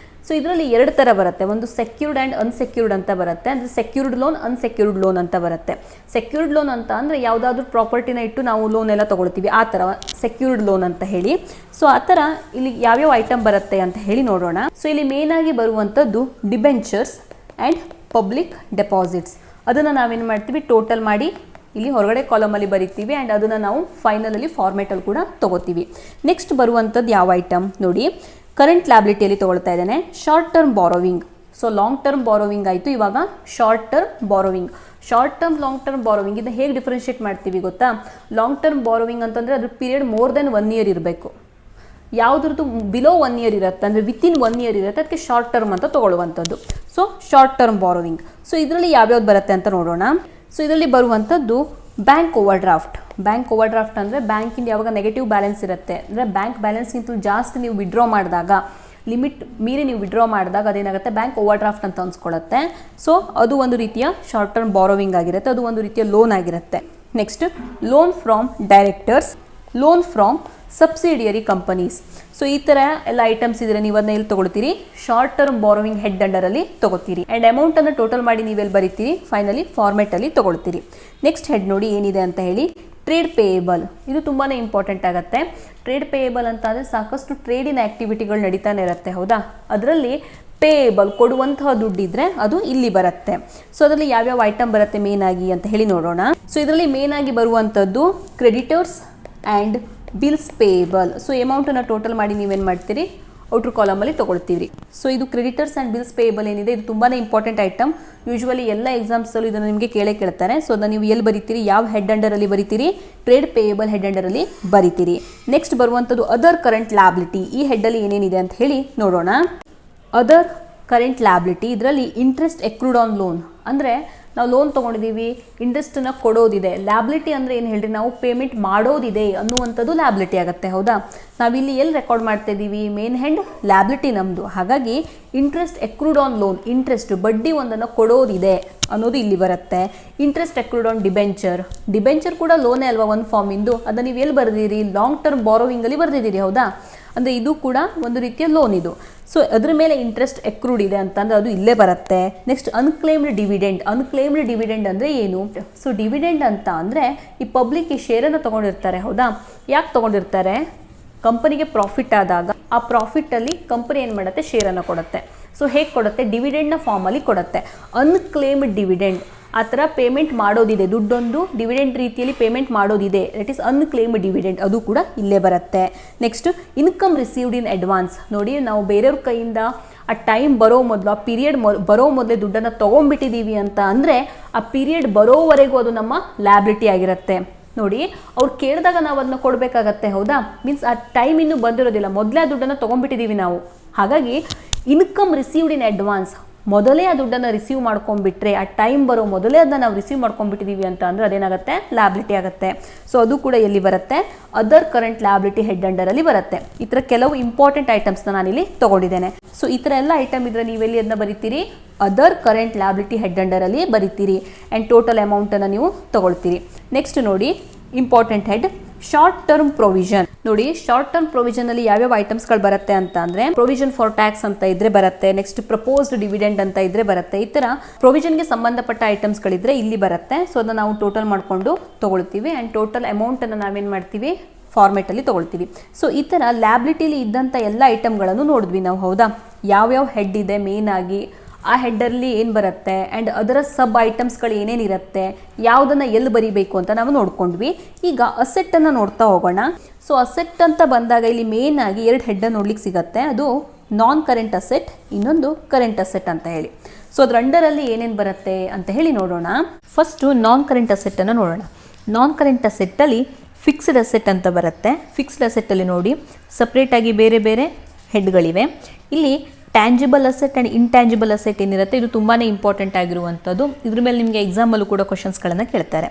Speaker 1: ಸೊ ಇದರಲ್ಲಿ 2 ಥರ ಬರುತ್ತೆ. ಒಂದು ಸೆಕ್ಯೂರ್ಡ್ ಆ್ಯಂಡ್ ಅನ್ಸೆಕ್ಯೂರ್ಡ್ ಅಂತ ಬರುತ್ತೆ. ಅಂದರೆ ಸೆಕ್ಯೂರ್ಡ್ ಲೋನ್, ಅನ್ಸೆಕ್ಯೂರ್ಡ್ ಲೋನ್ ಅಂತ ಬರುತ್ತೆ. ಸೆಕ್ಯೂರ್ಡ್ ಲೋನ್ ಅಂತ ಅಂದರೆ ಯಾವುದಾದ್ರೂ ಪ್ರಾಪರ್ಟಿನ ಇಟ್ಟು ನಾವು ಲೋನ್ ಎಲ್ಲ ತೊಗೊಳ್ತೀವಿ, ಆ ಥರ ಸೆಕ್ಯೂರ್ಡ್ ಲೋನ್ ಅಂತ ಹೇಳಿ. ಸೊ ಆ ಥರ ಇಲ್ಲಿ ಯಾವ್ಯಾವ ಐಟಮ್ ಬರುತ್ತೆ ಅಂತ ಹೇಳಿ ನೋಡೋಣ. ಸೊ ಇಲ್ಲಿ ಮೇನಾಗಿ ಬರುವಂಥದ್ದು ಡಿಬೆಂಚರ್ಸ್ ಆ್ಯಂಡ್ ಪಬ್ಲಿಕ್ ಡೆಪಾಸಿಟ್ಸ್. ಅದನ್ನು ನಾವೇನು ಮಾಡ್ತೀವಿ? ಟೋಟಲ್ ಮಾಡಿ ಇಲ್ಲಿ ಹೊರಗಡೆ ಕಾಲಮಲ್ಲಿ ಬರಿತೀವಿ ಆ್ಯಂಡ್ ಅದನ್ನು ನಾವು ಫೈನಲಲ್ಲಿ ಫಾರ್ಮೆಟಲ್ಲಿ ಕೂಡ ತೊಗೋತೀವಿ. ನೆಕ್ಸ್ಟ್ ಬರುವಂಥದ್ದು ಯಾವ ಐಟಮ್ ನೋಡಿ, ಕರೆಂಟ್ ಲ್ಯಾಬಿಲಿಟಿಯಲ್ಲಿ ತೊಗೊಳ್ತಾ ಇದ್ದೇನೆ. Short term borrowing. So long term borrowing ಆಯಿತು, ಇವಾಗ short term borrowing. Short term, long term borrowing ಇದನ್ನು ಹೇಗೆ ಡಿಫ್ರೆನ್ಷಿಯೇಟ್ ಮಾಡ್ತೀವಿ ಗೊತ್ತಾ? ಲಾಂಗ್ ಟರ್ಮ್ ಬಾರೋವಿಂಗ್ ಅಂತಂದರೆ ಅದ್ರ ಪೀರಿಯಡ್ ಮೋರ್ ದೆನ್ 1 ಇಯರ್ ಇರಬೇಕು. ಯಾವುದ್ರದ್ದು ಬಿಲೋ 1 ಇಯರ್ ಇರುತ್ತೆ, ಅಂದರೆ ವಿತಿನ್ 1 ಇಯರ್ ಇರುತ್ತೆ, ಅದಕ್ಕೆ ಶಾರ್ಟ್ ಟರ್ಮ್ ಅಂತ ತೊಗೊಳ್ಳುವಂಥದ್ದು. So short term borrowing. So ಇದರಲ್ಲಿ ಯಾವ್ಯಾವ್ದು ಬರುತ್ತೆ ಅಂತ ನೋಡೋಣ. ಸೊ ಇದರಲ್ಲಿ ಬರುವಂಥದ್ದು bank overdraft. Bank overdraft ಅಂದರೆ ಬ್ಯಾಂಕಿಂದ ಯಾವಾಗ ನೆಗೆಟಿವ್ ಬ್ಯಾಲೆನ್ಸ್ ಇರುತ್ತೆ, ಅಂದರೆ ಬ್ಯಾಂಕ್ ಬ್ಯಾಲೆನ್ಸ್ಗಿಂತ ಜಾಸ್ತಿ ನೀವು ವಿಡ್ರಾ ಮಾಡಿದಾಗ, ಲಿಮಿಟ್ ಮೀರಿ ನೀವು ವಿಡ್ರಾ ಮಾಡಿದಾಗ ಅದೇನಾಗುತ್ತೆ? ಬ್ಯಾಂಕ್ ಓವರ್ ಡ್ರಾಫ್ಟ್ ಅಂತ ಅನ್ಸ್ಕೊಳ್ಳುತ್ತೆ. ಸೊ ಅದು ಒಂದು ರೀತಿಯ ಶಾರ್ಟ್ ಟರ್ಮ್ ಬಾರೋವಿಂಗ್ ಆಗಿರುತ್ತೆ, ಅದು ಒಂದು ರೀತಿಯ ಲೋನ್ ಆಗಿರುತ್ತೆ. Next loan from directors, loan from subsidiary companies. So ಈ ಥರ ಎಲ್ಲ ಐಟಮ್ಸ್ ಇದ್ರೆ ನೀವು ಅದನ್ನ ಎಲ್ಲಿ ತೊಗೊಳ್ತೀರಿ? ಶಾರ್ಟ್ ಟರ್ಮ್ ಬಾರೋವಿಂಗ್ ಹೆಡ್ ಅಂಡರಲ್ಲಿ ತೊಗೋತೀರಿ. ಆ್ಯಂಡ್ ಅಮೌಂಟನ್ನು ಟೋಟಲ್ ಮಾಡಿ ನೀವೆಲ್ಲಿ ಬರೀತೀರಿ? ಫೈನಲಿ ಫಾರ್ಮೆಟಲ್ಲಿ ತೊಗೊಳ್ತೀರಿ. ನೆಕ್ಸ್ಟ್ ಹೆಡ್ ನೋಡಿ ಏನಿದೆ ಅಂತ ಹೇಳಿ, ಟ್ರೇಡ್ ಪೇಯಬಲ್. ಇದು ತುಂಬಾ ಇಂಪಾರ್ಟೆಂಟ್ ಆಗುತ್ತೆ. ಟ್ರೇಡ್ ಪೇಯಬಲ್ ಅಂತ ಅಂದರೆ ಸಾಕಷ್ಟು ಟ್ರೇಡಿನ ಆ್ಯಕ್ಟಿವಿಟಿಗಳು ನಡೀತಾನೆ ಇರುತ್ತೆ, ಹೌದಾ? ಅದರಲ್ಲಿ ಪೇಯಬಲ್ ಕೊಡುವಂತಹ ದುಡ್ಡಿದ್ರೆ ಅದು ಇಲ್ಲಿ ಬರುತ್ತೆ. ಸೊ ಅದರಲ್ಲಿ ಯಾವ್ಯಾವ ಐಟಮ್ ಬರುತ್ತೆ ಮೇನ್ ಆಗಿ ಅಂತ ಹೇಳಿ ನೋಡೋಣ. ಸೊ ಇದರಲ್ಲಿ ಮೇನ್ ಆಗಿ ಬರುವಂಥದ್ದು creditors and bills payable. So ಅಮೌಂಟನ್ನು ಟೋಟಲ್ ಮಾಡಿ ನೀವೇನು ಮಾಡ್ತೀರಿ? ಔಟರ್ ಕಾಲಮಲ್ಲಿ ತೊಗೊಳ್ತೀವಿ. ಸೊ ಇದು ಕ್ರೆಡಿಟರ್ಸ್ ಆ್ಯಂಡ್ ಬಿಲ್ಸ್ ಪೇಯಬಲ್ ಏನಿದೆ ಇದು ತುಂಬಾ ಇಂಪಾರ್ಟೆಂಟ್ ಐಟಮ್. ಯೂಶ್ವಲಿ ಎಲ್ಲ ಎಕ್ಸಾಮ್ಸಲ್ಲೂ ಇದನ್ನು ನಿಮಗೆ ಕೇಳ್ತಾರೆ. ಸೊ ಅದನ್ನು ನೀವು ಎಲ್ಲಿ ಬರೀತೀರಿ, ಯಾವ ಹೆಡ್ ಅಂಡರಲ್ಲಿ ಬರೀತೀರಿ, ಟ್ರೇಡ್ ಪೇಯಬಲ್ ಹೆಡ್ ಅಂಡರಲ್ಲಿ ಬರೀತೀರಿ. ನೆಕ್ಸ್ಟ್ ಬರುವಂಥದ್ದು ಅದರ್ ಕರೆಂಟ್ ಲ್ಯಾಬಿಲಿಟಿ. ಈ ಹೆಡ್ಡಲ್ಲಿ ಏನೇನಿದೆ ಅಂತ ಹೇಳಿ ನೋಡೋಣ. ಅದರ್ ಕರೆಂಟ್ ಲ್ಯಾಬಿಲಿಟಿ ಇದರಲ್ಲಿ ಇಂಟ್ರೆಸ್ಟ್ ಎಕ್ರೂಡ್ ಆನ್ ಲೋನ್, ಅಂದರೆ ನಾವು ಲೋನ್ ತೊಗೊಂಡಿದ್ದೀವಿ, ಇಂಟ್ರೆಸ್ಟನ್ನು ಕೊಡೋದಿದೆ. ಲ್ಯಾಬಿಲಿಟಿ ಅಂದರೆ ಏನು ಹೇಳ್ರಿ, ನಾವು ಪೇಮೆಂಟ್ ಮಾಡೋದಿದೆ ಅನ್ನುವಂಥದ್ದು ಲ್ಯಾಬಿಲಿಟಿ ಆಗುತ್ತೆ. ಹೌದಾ, ನಾವಿಲ್ಲಿ ಎಲ್ಲಿ ರೆಕಾರ್ಡ್ ಮಾಡ್ತಾ ಇದ್ದೀವಿ, ಮೇನ್ ಹೆಡ್ ಲ್ಯಾಬಿಲಿಟಿ ನಮ್ಮದು. ಹಾಗಾಗಿ interest accrued on loan, interest ಬಡ್ಡಿ ಒಂದನ್ನು ಕೊಡೋದಿದೆ ಅನ್ನೋದು ಇಲ್ಲಿ ಬರುತ್ತೆ. Interest accrued on debenture, debenture ಕೂಡ ಲೋನೇ ಅಲ್ವಾ ಒಂದು ಫಾರ್ಮಿಂದು, ಅದನ್ನು ನೀವು ಎಲ್ಲಿ ಬರೆದಿರಿ, ಲಾಂಗ್ ಟರ್ಮ್ ಬಾರೋವಿಂಗಲ್ಲಿ ಬರೆದಿದ್ದೀರಿ. ಹೌದಾ, ಅಂದರೆ ಇದು ಕೂಡ ಒಂದು ರೀತಿಯ ಲೋನ್ ಇದು. ಸೊ ಅದ್ರ ಮೇಲೆ ಇಂಟ್ರೆಸ್ಟ್ ಎಕ್ರೂಡ್ ಇದೆ ಅಂತಂದರೆ ಅದು ಇಲ್ಲೇ ಬರುತ್ತೆ. Next unclaimed dividend. Unclaimed dividend ಅಂದರೆ ಏನು? ಸೊ ಡಿವಿಡೆಂಡ್ ಅಂತ ಅಂದರೆ ಈ ಪಬ್ಲಿಕ್ ಈ ಶೇರನ್ನು ತೊಗೊಂಡಿರ್ತಾರೆ. ಹೌದಾ, ಯಾಕೆ ತೊಗೊಂಡಿರ್ತಾರೆ? ಕಂಪನಿಗೆ ಪ್ರಾಫಿಟ್ ಆದಾಗ ಆ ಪ್ರಾಫಿಟಲ್ಲಿ ಕಂಪನಿ ಏನು ಮಾಡುತ್ತೆ, ಶೇರನ್ನು ಕೊಡುತ್ತೆ. ಸೊ ಹೇಗೆ ಕೊಡುತ್ತೆ? ಡಿವಿಡೆಂಡ್ನ ಫಾರ್ಮಲ್ಲಿ ಕೊಡುತ್ತೆ. ಅನ್ಕ್ಲೇಮ್ಡ್ ಡಿವಿಡೆಂಡ್ ಆ ಥರ ಪೇಮೆಂಟ್ ಮಾಡೋದಿದೆ, ದುಡ್ಡೊಂದು ಡಿವಿಡೆಂಡ್ ರೀತಿಯಲ್ಲಿ ಪೇಮೆಂಟ್ ಮಾಡೋದಿದೆ, ದಟ್ ಈಸ್ ಅನ್ಕ್ಲೇಮ್ಡ್ ಡಿವಿಡೆಂಡ್, ಅದು ಕೂಡ ಇಲ್ಲೇ ಬರುತ್ತೆ. Next income received in advance. ನೋಡಿ, ನಾವು ಬೇರೆಯವ್ರ ಕೈಯಿಂದ ಆ ಟೈಮ್ ಬರೋ ಮೊದಲು, ಆ ಪೀರಿಯಡ್ ಬರೋ ಮೊದಲೇ ದುಡ್ಡನ್ನು ತೊಗೊಂಡ್ಬಿಟ್ಟಿದ್ದೀವಿ ಅಂತ ಅಂದರೆ ಆ ಪೀರಿಯಡ್ ಬರೋವರೆಗೂ ಅದು ನಮ್ಮ ಲ್ಯಾಬಿಲಿಟಿ ಆಗಿರುತ್ತೆ. ನೋಡಿ, ಅವ್ರು ಕೇಳಿದಾಗ ನಾವು ಅದನ್ನ ಕೊಡಬೇಕಾಗತ್ತೆ. ಹೌದಾ, ಮೀನ್ಸ್ ಆ ಟೈಮ್ ಇನ್ನೂ ಬಂದಿರೋದಿಲ್ಲ, ಮೊದಲೇ ಆ ದುಡ್ಡನ್ನು ತೊಗೊಂಡ್ಬಿಟ್ಟಿದ್ದೀವಿ ನಾವು. ಹಾಗಾಗಿ ಇನ್ಕಮ್ ರಿಸೀವ್ಡ್ ಇನ್ ಅಡ್ವಾನ್ಸ್, ಮೊದಲೇ ಆ ದುಡ್ಡನ್ನು ರಿಸೀವ್ ಮಾಡ್ಕೊಂಡ್ಬಿಟ್ರೆ, ಆ ಟೈಮ್ ಬರೋ ಮೊದಲೇ ಅದನ್ನ ನಾವು ರಿಸೀವ್ ಮಾಡ್ಕೊಂಡ್ಬಿಟ್ಟಿದ್ದೀವಿ ಅಂತ ಅಂದರೆ ಅದೇನಾಗುತ್ತೆ, ಲ್ಯಾಬಿಲಿಟಿ ಆಗುತ್ತೆ. ಸೊ ಅದು ಕೂಡ ಎಲ್ಲಿ ಬರುತ್ತೆ, ಅದರ್ ಕರೆಂಟ್ ಲ್ಯಾಬಿಲಿಟಿ ಹೆಡ್ ಅಂಡರಲ್ಲಿ ಬರುತ್ತೆ. ಈ ಥರ ಕೆಲವು ಇಂಪಾರ್ಟೆಂಟ್ ಐಟಮ್ಸ್ನ ನಾನಿಲ್ಲಿ ತೊಗೊಂಡಿದ್ದೇನೆ. ಸೊ ಈ ಥರ ಎಲ್ಲ ಐಟಮ್ ಇದ್ರೆ ನೀವೆಲ್ಲಿ ಅದನ್ನ ಬರೀತೀರಿ, ಅದರ್ ಕರೆಂಟ್ ಲ್ಯಾಬಿಲಿಟಿ ಹೆಡ್ ಅಂಡರಲ್ಲಿ ಬರೀತೀರಿ. ಆ್ಯಂಡ್ ಟೋಟಲ್ ಅಮೌಂಟನ್ನು ನೀವು ತೊಗೊಳ್ತೀರಿ. ನೆಕ್ಸ್ಟ್ ನೋಡಿ, important head short term provision. ನೋಡಿ, ಶಾರ್ಟ್ ಟರ್ಮ್ ಪ್ರೊವಿಷನ್ ಅಲ್ಲಿ ಯಾವ್ಯಾವ ಐಟಮ್ಸ್ಗಳು ಬರುತ್ತೆ ಅಂತ ಅಂದ್ರೆ, ಪ್ರೊವಿಷನ್ ಫಾರ್ ಟ್ಯಾಕ್ಸ್ ಅಂತ ಇದ್ರೆ ಬರುತ್ತೆ. ನೆಕ್ಸ್ಟ್ ಪ್ರಪೋಸ್ಡ್ ಡಿವಿಡೆಂಡ್ ಅಂತ ಇದ್ರೆ ಬರುತ್ತೆ. ಈ ತರ ಪ್ರೊವಿಷನ್ಗೆ ಸಂಬಂಧಪಟ್ಟ ಐಟಮ್ಸ್ಗಳಿದ್ರೆ ಇಲ್ಲಿ ಬರುತ್ತೆ. ಸೊ ಅದನ್ನ ನಾವು ಟೋಟಲ್ ಮಾಡ್ಕೊಂಡು ತಗೊಳ್ತೀವಿ. ಆ್ಯಂಡ್ ಟೋಟಲ್ ಅಮೌಂಟ್ ಅನ್ನು ನಾವೇನ್ ಮಾಡ್ತೀವಿ, ಫಾರ್ಮೆಟ್ ಅಲ್ಲಿ ತಗೊಳ್ತೀವಿ. ಸೊ ಈ ತರ ಲ್ಯಾಬಿಲಿಟಿಲಿ ಇದ್ದಂಥ ಎಲ್ಲ ಐಟಮ್ಗಳನ್ನು ನೋಡಿದ್ವಿ ನಾವು. ಹೌದಾ, ಯಾವ್ಯಾವ ಹೆಡ್ ಇದೆ ಮೇನ್ ಆಗಿ, ಆ ಹೆಡ್ಡಲ್ಲಿ ಏನು ಬರುತ್ತೆ, ಆ್ಯಂಡ್ ಅದರ ಸಬ್ ಐಟಮ್ಸ್ಗಳು ಏನೇನಿರುತ್ತೆ, ಯಾವುದನ್ನು ಎಲ್ಲಿ ಬರೀಬೇಕು ಅಂತ ನಾವು ನೋಡ್ಕೊಂಡ್ವಿ. ಈಗ ಅಸೆಟ್ಟನ್ನು ನೋಡ್ತಾ ಹೋಗೋಣ. ಸೊ ಅಸೆಟ್ ಅಂತ ಬಂದಾಗ ಇಲ್ಲಿ ಮೇನ್ ಆಗಿ ಎರಡು ಹೆಡ್ಡನ್ನು ನೋಡ್ಲಿಕ್ಕೆ ಸಿಗುತ್ತೆ. ಅದು ನಾನ್ ಕರೆಂಟ್ ಅಸೆಟ್, ಇನ್ನೊಂದು ಕರೆಂಟ್ ಅಸೆಟ್ ಅಂತ ಹೇಳಿ. ಸೊ ಅದ್ರ ಅಂಡರಲ್ಲಿ ಏನೇನು ಬರುತ್ತೆ ಅಂತ ಹೇಳಿ ನೋಡೋಣ. ಫಸ್ಟು ನಾನ್ ಕರೆಂಟ್ ಅಸೆಟ್ಟನ್ನು ನೋಡೋಣ. ನಾನ್ ಕರೆಂಟ್ ಅಸೆಟ್ಟಲ್ಲಿ ಫಿಕ್ಸ್ಡ್ ಅಸೆಟ್ ಅಂತ ಬರುತ್ತೆ. ಫಿಕ್ಸ್ಡ್ ಅಸೆಟ್ಟಲ್ಲಿ ನೋಡಿ, ಸಪ್ರೇಟಾಗಿ ಬೇರೆ ಬೇರೆ ಹೆಡ್ಗಳಿವೆ. ಇಲ್ಲಿ tangible asset and intangible asset ಏನಿರುತ್ತೆ, ಇದು ತುಂಬಾ ಇಂಪಾರ್ಟೆಂಟ್ ಆಗಿರುವಂಥದ್ದು. ಇದ್ರ ಮೇಲೆ ನಿಮಗೆ ಎಕ್ಸಾಮಲ್ಲೂ ಕೂಡ ಕ್ವಶನ್ಸ್ಗಳನ್ನು ಕೇಳ್ತಾರೆ.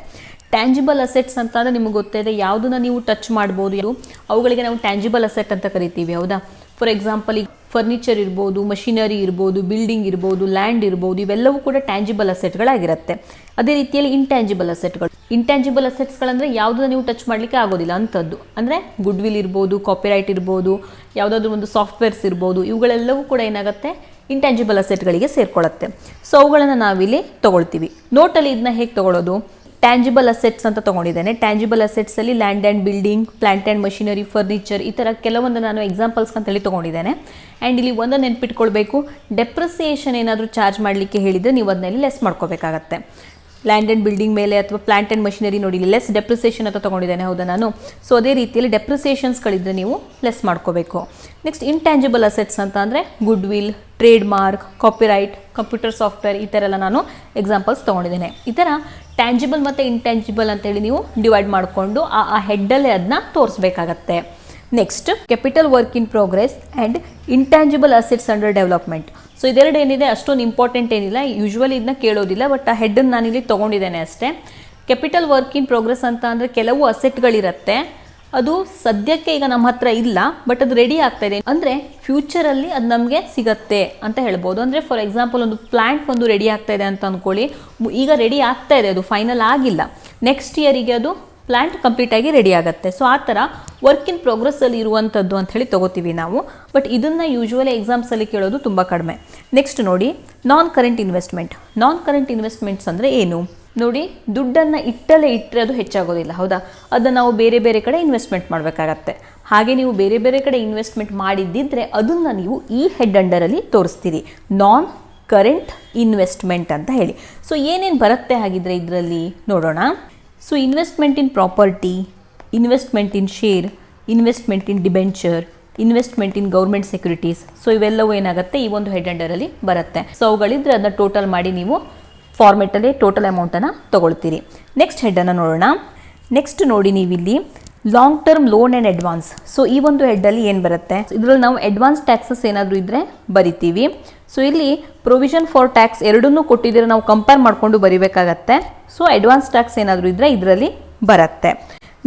Speaker 1: ಟ್ಯಾಂಜಿಬಲ್ ಅಸೆಟ್ಸ್ ಅಂತ ಅಂದರೆ ನಿಮಗೆ ಗೊತ್ತಿದೆ, ಯಾವುದನ್ನು ನೀವು ಟಚ್ ಮಾಡ್ಬೋದು, ಅವುಗಳಿಗೆ ನಾವು ಟ್ಯಾಂಜಿಬಲ್ ಅಸೆಟ್ ಅಂತ ಕರಿತೀವಿ. ಹೌದಾ, ಫಾರ್ ಎಕ್ಸಾಂಪಲ್ ಈಗ ಫರ್ನಿಚರ್ ಇರ್ಬೋದು, ಮಷಿನರಿ ಇರ್ಬೋದು, ಬಿಲ್ಡಿಂಗ್ ಇರ್ಬೋದು, ಲ್ಯಾಂಡ್ ಇರ್ಬೋದು, ಇವೆಲ್ಲವೂ ಕೂಡ ಟ್ಯಾಂಜಿಬಲ್ ಅಸೆಟ್ಗಳಾಗಿರುತ್ತೆ. ಅದೇ ರೀತಿಯಲ್ಲಿ ಇಂಟ್ಯಾಂಜಿಬಲ್ ಅಸೆಟ್ಗಳು. ಇಂಟ್ಯಾಂಜಿಬಲ್ ಅಸೆಟ್ಸ್ಗಳಂದರೆ ಯಾವುದನ್ನು ನೀವು ಟಚ್ ಮಾಡಲಿಕ್ಕೆ ಆಗೋದಿಲ್ಲ ಅಂಥದ್ದು. ಅಂದರೆ ಗುಡ್ ವಿಲ್ ಇರ್ಬೋದು, ಕಾಪಿರೈಟ್ ಇರ್ಬೋದು, ಯಾವುದಾದ್ರೂ ಒಂದು ಸಾಫ್ಟ್ವೇರ್ಸ್ ಇರ್ಬೋದು, ಇವುಗಳೆಲ್ಲವೂ ಕೂಡ ಏನಾಗುತ್ತೆ, ಇಂಟ್ಯಾಂಜಿಬಲ್ ಅಸೆಟ್ಗಳಿಗೆ ಸೇರ್ಕೊಳ್ಳುತ್ತೆ. ಸೊ ಅವುಗಳನ್ನು ನಾವಿಲ್ಲಿ ತೊಗೊಳ್ತೀವಿ. ನೋಟಲ್ಲಿ ಇದನ್ನ ಹೇಗೆ ತೊಗೊಳ್ಳೋದು, ಟ್ಯಾಂಜಿಬಲ್ ಅಸೆಟ್ಸ್ ಅಂತ ತೊಗೊಂಡಿದ್ದೇನೆ. ಟ್ಯಾಂಜಿಬಲ್ ಅಸೆಟ್ಸಲ್ಲಿ land and building, plant and machinery, furniture, ಈ ಥರ ಕೆಲವೊಂದು ನಾನು ಎಕ್ಸಾಂಪಲ್ಸ್ ಅಂತೇಳಿ ತೊಗೊಂಡಿದ್ದೇನೆ. ಆ್ಯಂಡ್ ಇಲ್ಲಿ ಒಂದನ್ನು ನೆನ್ಪಿಟ್ಕೊಳ್ಬೇಕು, ಡೆಪ್ರಿಸಿಯೇಷನ್ ಏನಾದರೂ ಚಾರ್ಜ್ ಮಾಡಲಿಕ್ಕೆ ಹೇಳಿದರೆ ನೀವು ಅದನ್ನೆಲ್ಲ ಲೆಸ್ ಮಾಡ್ಕೋಬೇಕಾಗತ್ತೆ. ಲ್ಯಾಂಡ್ ಆ್ಯಂಡ್ ಬಿಲ್ಡಿಂಗ್ ಮೇಲೆ ಅಥವಾ ಪ್ಲಾಂಟ್ ಆ್ಯಂಡ್ ಮಷಿನರಿ ನೋಡಿ, ಲೆಸ್ ಡೆಪ್ರಿಸಿಯೇಷನ್ ಅಂತ ತೊಗೊಂಡಿದ್ದೇನೆ. ಹೌದಾ ನಾನು. ಸೊ ಅದೇ ರೀತಿಯಲ್ಲಿ ಡೆಪ್ರಿಸಿಯೇಷನ್ಸ್ಗಳಿದ್ರೆ ನೀವು ಲೆಸ್ ಮಾಡ್ಕೋಬೇಕು. ನೆಕ್ಸ್ಟ್ ಇಂಟ್ಯಾಂಜಿಬಲ್ ಅಸೆಟ್ಸ್ ಅಂತ ಅಂದರೆ good will, trade mark, copyright, computer software, ಈ ಥರ ಎಲ್ಲ ನಾನು ಎಕ್ಸಾಂಪಲ್ಸ್ ತೊಗೊಂಡಿದ್ದೇನೆ. ಈ ಥರ ಟ್ಯಾಂಜಿಬಲ್ ಮತ್ತು ಇಂಟ್ಯಾಂಜಿಬಲ್ ಅಂತೇಳಿ ನೀವು ಡಿವೈಡ್ ಮಾಡಿಕೊಂಡು ಆ ಹೆಡ್ಡಲ್ಲೇ ಅದನ್ನ ತೋರಿಸ್ಬೇಕಾಗತ್ತೆ. Next capital work in progress and intangible assets under development. So ಇದೆರಡು ಏನಿದೆ ಅಷ್ಟೊಂದು ಇಂಪಾರ್ಟೆಂಟ್ ಏನಿಲ್ಲ, ಯೂಶ್ವಲಿ ಇದನ್ನ ಕೇಳೋದಿಲ್ಲ, ಬಟ್ ಆ ಹೆಡ್ಡನ್ನು ನಾನಿಲ್ಲಿ ತೊಗೊಂಡಿದ್ದೇನೆ ಅಷ್ಟೇ. ಕ್ಯಾಪಿಟಲ್ ವರ್ಕ್ ಇನ್ ಪ್ರೋಗ್ರೆಸ್ ಅಂತ ಅಂದರೆ ಕೆಲವು ಅಸೆಟ್ಗಳಿರುತ್ತೆ, ಅದು ಸದ್ಯಕ್ಕೆ ಈಗ ನಮ್ಮ ಹತ್ರ ಇಲ್ಲ, ಬಟ್ ಅದು ರೆಡಿ ಆಗ್ತಾ ಇದೆ, ಅಂದರೆ ಫ್ಯೂಚರಲ್ಲಿ ಅದು ನಮಗೆ ಸಿಗತ್ತೆ ಅಂತ ಹೇಳ್ಬೋದು. ಅಂದರೆ ಫಾರ್ ಎಕ್ಸಾಂಪಲ್ ಒಂದು ಪ್ಲಾಂಟ್ ಒಂದು ರೆಡಿ ಆಗ್ತಾ ಇದೆ ಅಂತ ಅಂದ್ಕೊಳ್ಳಿ, ಈಗ ರೆಡಿ ಆಗ್ತಾ ಇದೆ, ಅದು ಫೈನಲ್ ಆಗಿಲ್ಲ, ನೆಕ್ಸ್ಟ್ ಇಯರಿಗೆ ಅದು ಪ್ಲಾಂಟ್ ಕಂಪ್ಲೀಟ್ ಆಗಿ ರೆಡಿ ಆಗುತ್ತೆ. ಸೊ ಆ ಥರ ವರ್ಕ್ ಇನ್ ಪ್ರೋಗ್ರೆಸ್ಸಲ್ಲಿ ಇರುವಂಥದ್ದು ಅಂತ ಹೇಳಿ ತೊಗೋತೀವಿ ನಾವು, ಬಟ್ ಇದನ್ನು ಯೂಶ್ವಲಿ ಎಕ್ಸಾಮ್ಸಲ್ಲಿ ಕೇಳೋದು ತುಂಬ ಕಡಿಮೆ. ನೆಕ್ಸ್ಟ್ ನೋಡಿ, ನಾನ್ current investment. Non current investments ಅಂದರೆ ಏನು ನೋಡಿ, ದುಡ್ಡನ್ನು ಇಟ್ಟರೆ ಅದು ಹೆಚ್ಚಾಗೋದಿಲ್ಲ. ಹೌದಾ, ಅದನ್ನು ನಾವು ಬೇರೆ ಬೇರೆ ಕಡೆ ಇನ್ವೆಸ್ಟ್ಮೆಂಟ್ ಮಾಡಬೇಕಾಗತ್ತೆ. ಹಾಗೆ ನೀವು ಬೇರೆ ಬೇರೆ ಕಡೆ ಇನ್ವೆಸ್ಟ್ಮೆಂಟ್ ಮಾಡಿದ್ದಿದ್ರೆ ಅದನ್ನು ನೀವು ಈ ಹೆಡ್ ಅಂಡರಲ್ಲಿ ತೋರಿಸ್ತೀರಿ, ನಾನ್ ಕರೆಂಟ್ ಇನ್ವೆಸ್ಟ್ಮೆಂಟ್ ಅಂತ ಹೇಳಿ. ಸೊ ಏನೇನು ಬರುತ್ತೆ ಹಾಗಿದ್ರೆ ಇದರಲ್ಲಿ ನೋಡೋಣ. So investment in property, investment in share, investment in debenture, investment in government securities. So ಇವೆಲ್ಲವೂ ಏನಾಗುತ್ತೆ ಈ ಒಂದು ಹೆಡ್ ಅಂಡರಲ್ಲಿ ಬರುತ್ತೆ. ಸೊ ಅವುಗಳಿದ್ರೆ ಅದನ್ನ ಟೋಟಲ್ ಮಾಡಿ ನೀವು ಫಾರ್ಮೆಟಲ್ಲಿ ಟೋಟಲ್ ಅಮೌಂಟನ್ನು ತಗೊಳ್ತೀರಿ. ನೆಕ್ಸ್ಟ್ ಹೆಡ್ಡನ್ನು ನೋಡೋಣ. ನೆಕ್ಸ್ಟ್ ನೋಡಿ ನೀವಿಲ್ಲಿ long term loan and advance. So ಈ ಒಂದು ಹೆಡ್ಡಲ್ಲಿ ಏನು ಬರುತ್ತೆ, ಇದರಲ್ಲಿ ನಾವು ಅಡ್ವಾನ್ಸ್ ಟ್ಯಾಕ್ಸಸ್ ಏನಾದರೂ ಇದ್ದರೆ ಬರಿತೀವಿ. ಸೊ ಇಲ್ಲಿ ಪ್ರೊವಿಷನ್ ಫಾರ್ ಟ್ಯಾಕ್ಸ್ ಎರಡನ್ನೂ ಕೊಟ್ಟಿದ್ದೀರ, ನಾವು ಕಂಪೇರ್ ಮಾಡಿಕೊಂಡು ಬರಿಬೇಕಾಗತ್ತೆ. ಸೊ ಅಡ್ವಾನ್ಸ್ ಟ್ಯಾಕ್ಸ್ ಏನಾದರೂ ಇದ್ದರೆ ಇದರಲ್ಲಿ ಬರುತ್ತೆ.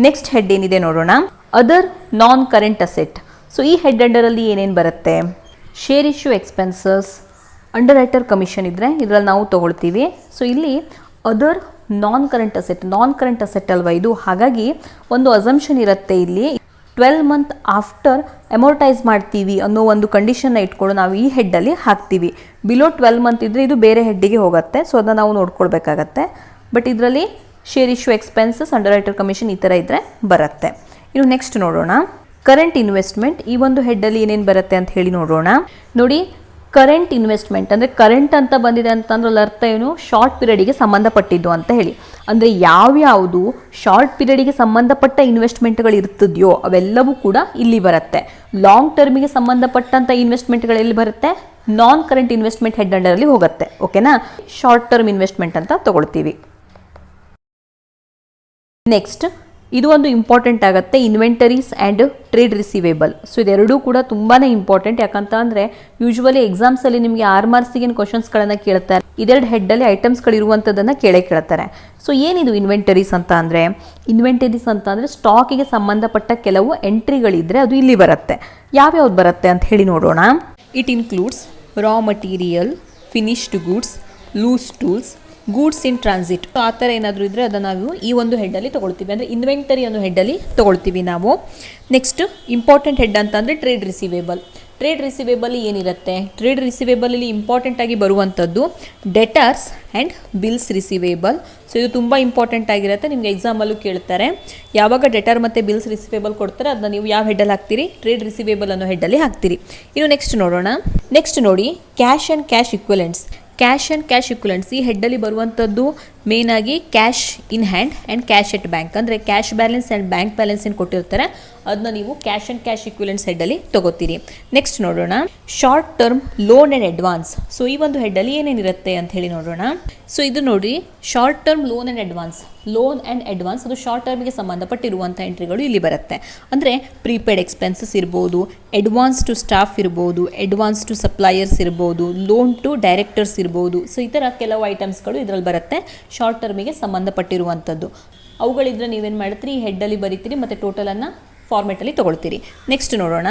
Speaker 1: ನೆಕ್ಸ್ಟ್ ಹೆಡ್ ಏನಿದೆ ನೋಡೋಣ, other non current asset. So ಈ ಹೆಡ್ ಅಂಡರಲ್ಲಿ ಏನೇನು ಬರುತ್ತೆ, share issue expenses, under writer commission ಇದ್ದರೆ ಇದರಲ್ಲಿ ನಾವು ತೊಗೊಳ್ತೀವಿ. ಸೊ ಇಲ್ಲಿ ಅದರ್ ನಾನ್ ಕರೆಂಟ್ ಅಸೆಟ್ ಅಲ್ವಾ ಇದು, ಹಾಗಾಗಿ ಒಂದು ಅಸಂಪ್ಷನ್ ಇರುತ್ತೆ ಇಲ್ಲಿ 12 ಮಂತ್ ಆಫ್ಟರ್ ಅಮೋರ್ಟೈಸ್ ಮಾಡ್ತೀವಿ ಅನ್ನೋ ಒಂದು ಕಂಡೀಷನ್ನ ಇಟ್ಕೊಂಡು ನಾವು ಈ ಹೆಡ್ಡಲ್ಲಿ ಹಾಕ್ತೀವಿ. ಬಿಲೋ 12 ಮಂತ್ ಇದ್ದರೆ ಇದು ಬೇರೆ ಹೆಡ್ಡಿಗೆ ಹೋಗುತ್ತೆ. ಸೊ ಅದನ್ನು ನಾವು ನೋಡ್ಕೊಳ್ಬೇಕಾಗತ್ತೆ. ಬಟ್ ಇದರಲ್ಲಿ share issue expenses, under writer commission ಈ ಥರ ಇದ್ದರೆ ಬರುತ್ತೆ. ಇನ್ನು ನೆಕ್ಸ್ಟ್ ನೋಡೋಣ, ಕರೆಂಟ್ ಇನ್ವೆಸ್ಟ್ಮೆಂಟ್. ಈ ಒಂದು ಹೆಡ್ಡಲ್ಲಿ ಏನೇನು ಬರುತ್ತೆ ಅಂತ ಹೇಳಿ ನೋಡೋಣ. ನೋಡಿ, ಕರೆಂಟ್ ಇನ್ವೆಸ್ಟ್ಮೆಂಟ್ ಅಂದರೆ ಕರೆಂಟ್ ಅಂತ ಬಂದಿದೆ ಅಂತಂದ್ರೆ ಅಲ್ಲಿ ಅರ್ಥ ಏನು, ಶಾರ್ಟ್ ಪೀರಿಯಡಿಗೆ ಸಂಬಂಧಪಟ್ಟಿದ್ದು ಅಂತ ಹೇಳಿ. ಅಂದರೆ ಯಾವ್ಯಾವುದು ಶಾರ್ಟ್ ಪೀರಿಯಡಿಗೆ ಸಂಬಂಧಪಟ್ಟ ಇನ್ವೆಸ್ಟ್ಮೆಂಟ್ಗಳು ಇರ್ತದೆಯೋ ಅವೆಲ್ಲವೂ ಕೂಡ ಇಲ್ಲಿ ಬರುತ್ತೆ. ಲಾಂಗ್ ಟರ್ಮಿಗೆ ಸಂಬಂಧಪಟ್ಟಂಥ ಇನ್ವೆಸ್ಟ್ಮೆಂಟ್ಗಳು ಎಲ್ಲಿ ಬರುತ್ತೆ, ನಾನ್ ಕರೆಂಟ್ ಇನ್ವೆಸ್ಟ್ಮೆಂಟ್ ಹೆಡ್ ಅಂಡರಲ್ಲಿ ಹೋಗುತ್ತೆ. ಓಕೆನಾ, ಶಾರ್ಟ್ ಟರ್ಮ್ ಇನ್ವೆಸ್ಟ್ಮೆಂಟ್ ಅಂತ ತಗೊಳ್ತೀವಿ. ನೆಕ್ಸ್ಟ್ ಇದು ಒಂದು ಇಂಪಾರ್ಟೆಂಟ್ ಆಗುತ್ತೆ, inventories and trade receivable. So ಇದೆರಡೂ ಕೂಡ ತುಂಬಾ ಇಂಪಾರ್ಟೆಂಟ್. ಯಾಕಂತ ಅಂದರೆ ಯೂಶ್ವಲಿ ಎಕ್ಸಾಮ್ಸಲ್ಲಿ ನಿಮಗೆ 6 ಮಾರ್ಕ್ಸಿಗಿನ ಕ್ವಶನ್ಸ್ಗಳನ್ನು ಕೇಳ್ತಾರೆ. ಇದೆರಡು ಹೆಡ್ಡಲ್ಲಿ ಐಟಮ್ಸ್ಗಳು ಇರುವಂಥದ್ದನ್ನು ಕೇಳ್ತಾರೆ. ಸೊ ಏನಿದು ಇನ್ವೆಂಟರೀಸ್ ಅಂತ ಅಂದರೆ ಸ್ಟಾಕಿಗೆ ಸಂಬಂಧಪಟ್ಟ ಕೆಲವು ಎಂಟ್ರಿಗಳಿದ್ರೆ ಅದು ಇಲ್ಲಿ ಬರುತ್ತೆ. ಯಾವ್ಯಾವ್ದು ಬರುತ್ತೆ ಅಂತ ಹೇಳಿ ನೋಡೋಣ. It includes raw material, finished goods, loose tools, goods in transit. ಆ ಥರ ಏನಾದರೂ ಇದ್ದರೆ ಅದನ್ನು ನಾವು ಈ ಒಂದು ಹೆಡ್ಡಲ್ಲಿ ತೊಗೊಳ್ತೀವಿ, ಅಂದರೆ ಇನ್ವೆಂಟರಿ ಅನ್ನೋ ಹೆಡ್ಡಲ್ಲಿ ತೊಗೊಳ್ತೀವಿ ನಾವು. ನೆಕ್ಸ್ಟ್ ಇಂಪಾರ್ಟೆಂಟ್ ಹೆಡ್ ಅಂತ ಅಂದರೆ ಟ್ರೇಡ್ ರಿಸೀವೇಬಲ್. ಟ್ರೇಡ್ ರಿಸೀವೇಬಲ್ ಏನಿರುತ್ತೆ, ಟ್ರೇಡ್ ರಿಸೀವೇಬಲಲ್ಲಿ ಇಂಪಾರ್ಟೆಂಟ್ ಆಗಿ ಬರುವಂಥದ್ದು debtors and bills receivable. So ಇದು ತುಂಬ ಇಂಪಾರ್ಟೆಂಟ್ ಆಗಿರುತ್ತೆ, ನಿಮಗೆ ಎಕ್ಸಾಮಲ್ಲೂ ಕೇಳ್ತಾರೆ. ಯಾವಾಗ ಡೆಟರ್ ಮತ್ತು ಬಿಲ್ಸ್ ರಿಸೀವೇಬಲ್ ಕೊಡ್ತಾರೆ ಅದನ್ನ ನೀವು ಯಾವ ಹೆಡ್ಡಲ್ಲಿ ಹಾಕ್ತೀರಿ, ಟ್ರೇಡ್ ರಿಸೀವೇಬಲ್ ಅನ್ನೋ ಹೆಡ್ಡಲ್ಲಿ ಹಾಕ್ತೀರಿ. ಇನ್ನು ನೆಕ್ಸ್ಟ್ ನೋಡೋಣ. ನೆಕ್ಸ್ಟ್ ನೋಡಿ, cash and cash equivalents. Cash and cash equivalents ಈ ಹೆಡ್ಡಲ್ಲಿ ಬರುವಂಥದ್ದು ಮೇಯ್ನಾಗಿ cash in hand and cash at bank. ಅಂದರೆ cash balance and bank balance ಏನು ಕೊಟ್ಟಿರ್ತಾರೆ ಅದನ್ನ ನೀವು ಕ್ಯಾಶ್ ಆ್ಯಂಡ್ ಕ್ಯಾಶ್ ಇಕ್ವಿಲೆಂಟ್ಸ್ ಹೆಡ್ಡಲ್ಲಿ ತೊಗೋತೀರಿ. ನೆಕ್ಸ್ಟ್ ನೋಡೋಣ, short term loan and advance. So ಈ ಒಂದು ಹೆಡ್ಡಲ್ಲಿ ಏನೇನಿರುತ್ತೆ ಅಂತ ಹೇಳಿ ನೋಡೋಣ. ಸೊ ಇದು ನೋಡಿ, short term loan and advance ಅದು ಶಾರ್ಟ್ ಟರ್ಮಿಗೆ ಸಂಬಂಧಪಟ್ಟಿರುವಂಥ ಎಂಟ್ರಿಗಳು ಇಲ್ಲಿ ಬರುತ್ತೆ. ಅಂದರೆ ಪ್ರೀಪೇಡ್ ಎಕ್ಸ್ಪೆನ್ಸಸ್ ಇರ್ಬೋದು, ಅಡ್ವಾನ್ಸ್ ಟು ಸ್ಟಾಫ್ ಇರ್ಬೋದು, ಅಡ್ವಾನ್ಸ್ ಟು ಸಪ್ಲೈಯರ್ಸ್ ಇರ್ಬೋದು, ಲೋನ್ ಟು ಡೈರೆಕ್ಟರ್ಸ್ ಇರ್ಬೋದು. ಸೊ ಈ ಥರ ಕೆಲವು ಐಟಮ್ಸ್ಗಳು ಇದರಲ್ಲಿ ಬರುತ್ತೆ, ಶಾರ್ಟ್ ಟರ್ಮಿಗೆ ಸಂಬಂಧಪಟ್ಟಿರುವಂಥದ್ದು. ಅವುಗಳಿದ್ರೆ ನೀವೇನು ಮಾಡ್ತೀರಿ, ಈ ಹೆಡ್ಡಲ್ಲಿ ಬರೀತೀರಿ ಮತ್ತು ಟೋಟಲನ್ನು ಫಾರ್ಮೆಟಲ್ಲಿ ತೊಗೊಳ್ತೀರಿ. ನೆಕ್ಸ್ಟ್ ನೋಡೋಣ.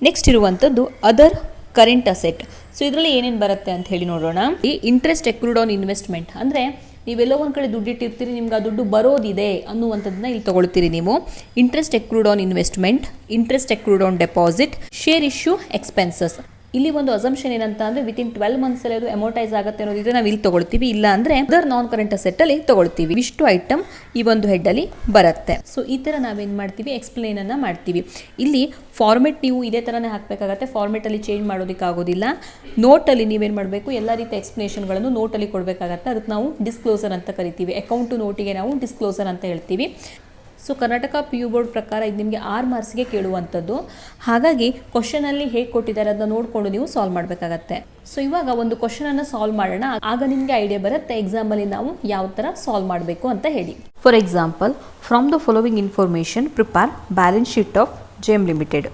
Speaker 1: ನೆಕ್ಸ್ಟ್ ಇರುವಂಥದ್ದು ಅದರ್ ಕರೆಂಟ್ ಅಸೆಟ್. ಸೊ ಇದರಲ್ಲಿ ಏನೇನು ಬರುತ್ತೆ ಅಂತ ಹೇಳಿ ನೋಡೋಣ. ಈ ಇಂಟ್ರೆಸ್ಟ್ ಎಕ್ರೂಡ್ ಆನ್ ಇನ್ವೆಸ್ಟ್ಮೆಂಟ್, ಅಂದರೆ ನೀವೆಲ್ಲೋ ಒಂದು ಕಡೆ ದುಡ್ಡು ಇಟ್ಟಿರ್ತೀರಿ, ನಿಮ್ಗೆ ಆ ದುಡ್ಡು ಬರೋದಿದೆ ಅನ್ನುವಂಥದ್ದನ್ನ ಇಲ್ಲಿ ತೊಗೊಳ್ತೀರಿ ನೀವು. Interest accrued on investment, interest accrued on deposit, share issue expenses. ಇಲ್ಲಿ ಒಂದು ಅಸಂಪ್ಷನ್ ಏನಂತ ಅಂದರೆ ವಿತಿನ್ 12 ಮಂತ್ಸಲ್ಲಿ ಅದು ಅಮೋರ್ಟೈಸ್ ಆಗುತ್ತೆ ಅನ್ನೋದಿದ್ರೆ ನಾವು ಇಲ್ಲಿ ತೊಗೊಳ್ತೀವಿ, ಇಲ್ಲ ಅಂದರೆ ಅದರ್ ನಾನ್ ಕರೆಂಟ್ ಅಸೆಟ್ಟಲ್ಲಿ ತೊಗೊಳ್ತೀವಿ. ಇಷ್ಟು ಐಟಮ್ ಈ ಒಂದು ಹೆಡ್ಡಲ್ಲಿ ಬರುತ್ತೆ. ಸೊ ಈ ಥರ ನಾವೇನು ಮಾಡ್ತೀವಿ, ಎಕ್ಸ್ಪ್ಲೇನನ್ನು ಮಾಡ್ತೀವಿ. ಇಲ್ಲಿ ಫಾರ್ಮೆಟ್ ನೀವು ಇದೇ ಥರನೇ ಹಾಕಬೇಕಾಗತ್ತೆ, ಫಾರ್ಮೆಟಲ್ಲಿ ಚೇಂಜ್ ಮಾಡೋದಕ್ಕಾಗೋದಿಲ್ಲ. ನೋಟಲ್ಲಿ ನೀವೇನು ಮಾಡಬೇಕು, ಎಲ್ಲ ರೀತಿಯ ಎಕ್ಸ್ಪ್ಲನೇಷನ್ಗಳನ್ನು ನೋಟಲ್ಲಿ ಕೊಡಬೇಕಾಗತ್ತೆ. ಅದಕ್ಕೆ ನಾವು ಡಿಸ್ಕ್ಲೋಸರ್ ಅಂತ ಕರಿತೀವಿ. ಅಕೌಂಟು ನೋಟಿಗೆ ನಾವು ಡಿಸ್ಕ್ಲೋಸರ್ ಅಂತ ಹೇಳ್ತೀವಿ. ಸೊ ಕರ್ನಾಟಕ PU ಬೋರ್ಡ್ ಪ್ರಕಾರ ಇದು ನಿಮಗೆ 6 ಮಾರ್ಕ್ಸ್ಗೆ ಕೇಳುವಂಥದ್ದು. ಹಾಗಾಗಿ ಕ್ವಶನಲ್ಲಿ ಹೇಗೆ ಕೊಟ್ಟಿದ್ದಾರೆ ಅದನ್ನ ನೋಡಿಕೊಂಡು ನೀವು ಸಾಲ್ವ್ ಮಾಡಬೇಕಾಗತ್ತೆ. ಸೊ ಇವಾಗ ಒಂದು ಕ್ವಶನನ್ನು ಸಾಲ್ವ್ ಮಾಡೋಣ, ಆಗ ನಿಮಗೆ ಐಡಿಯಾ ಬರುತ್ತೆ ಎಕ್ಸಾಮಲ್ಲಿ ನಾವು ಯಾವ ಥರ ಸಾಲ್ವ್ ಮಾಡಬೇಕು ಅಂತ ಹೇಳಿ. For example, from the following information prepare balance sheet of JM limited.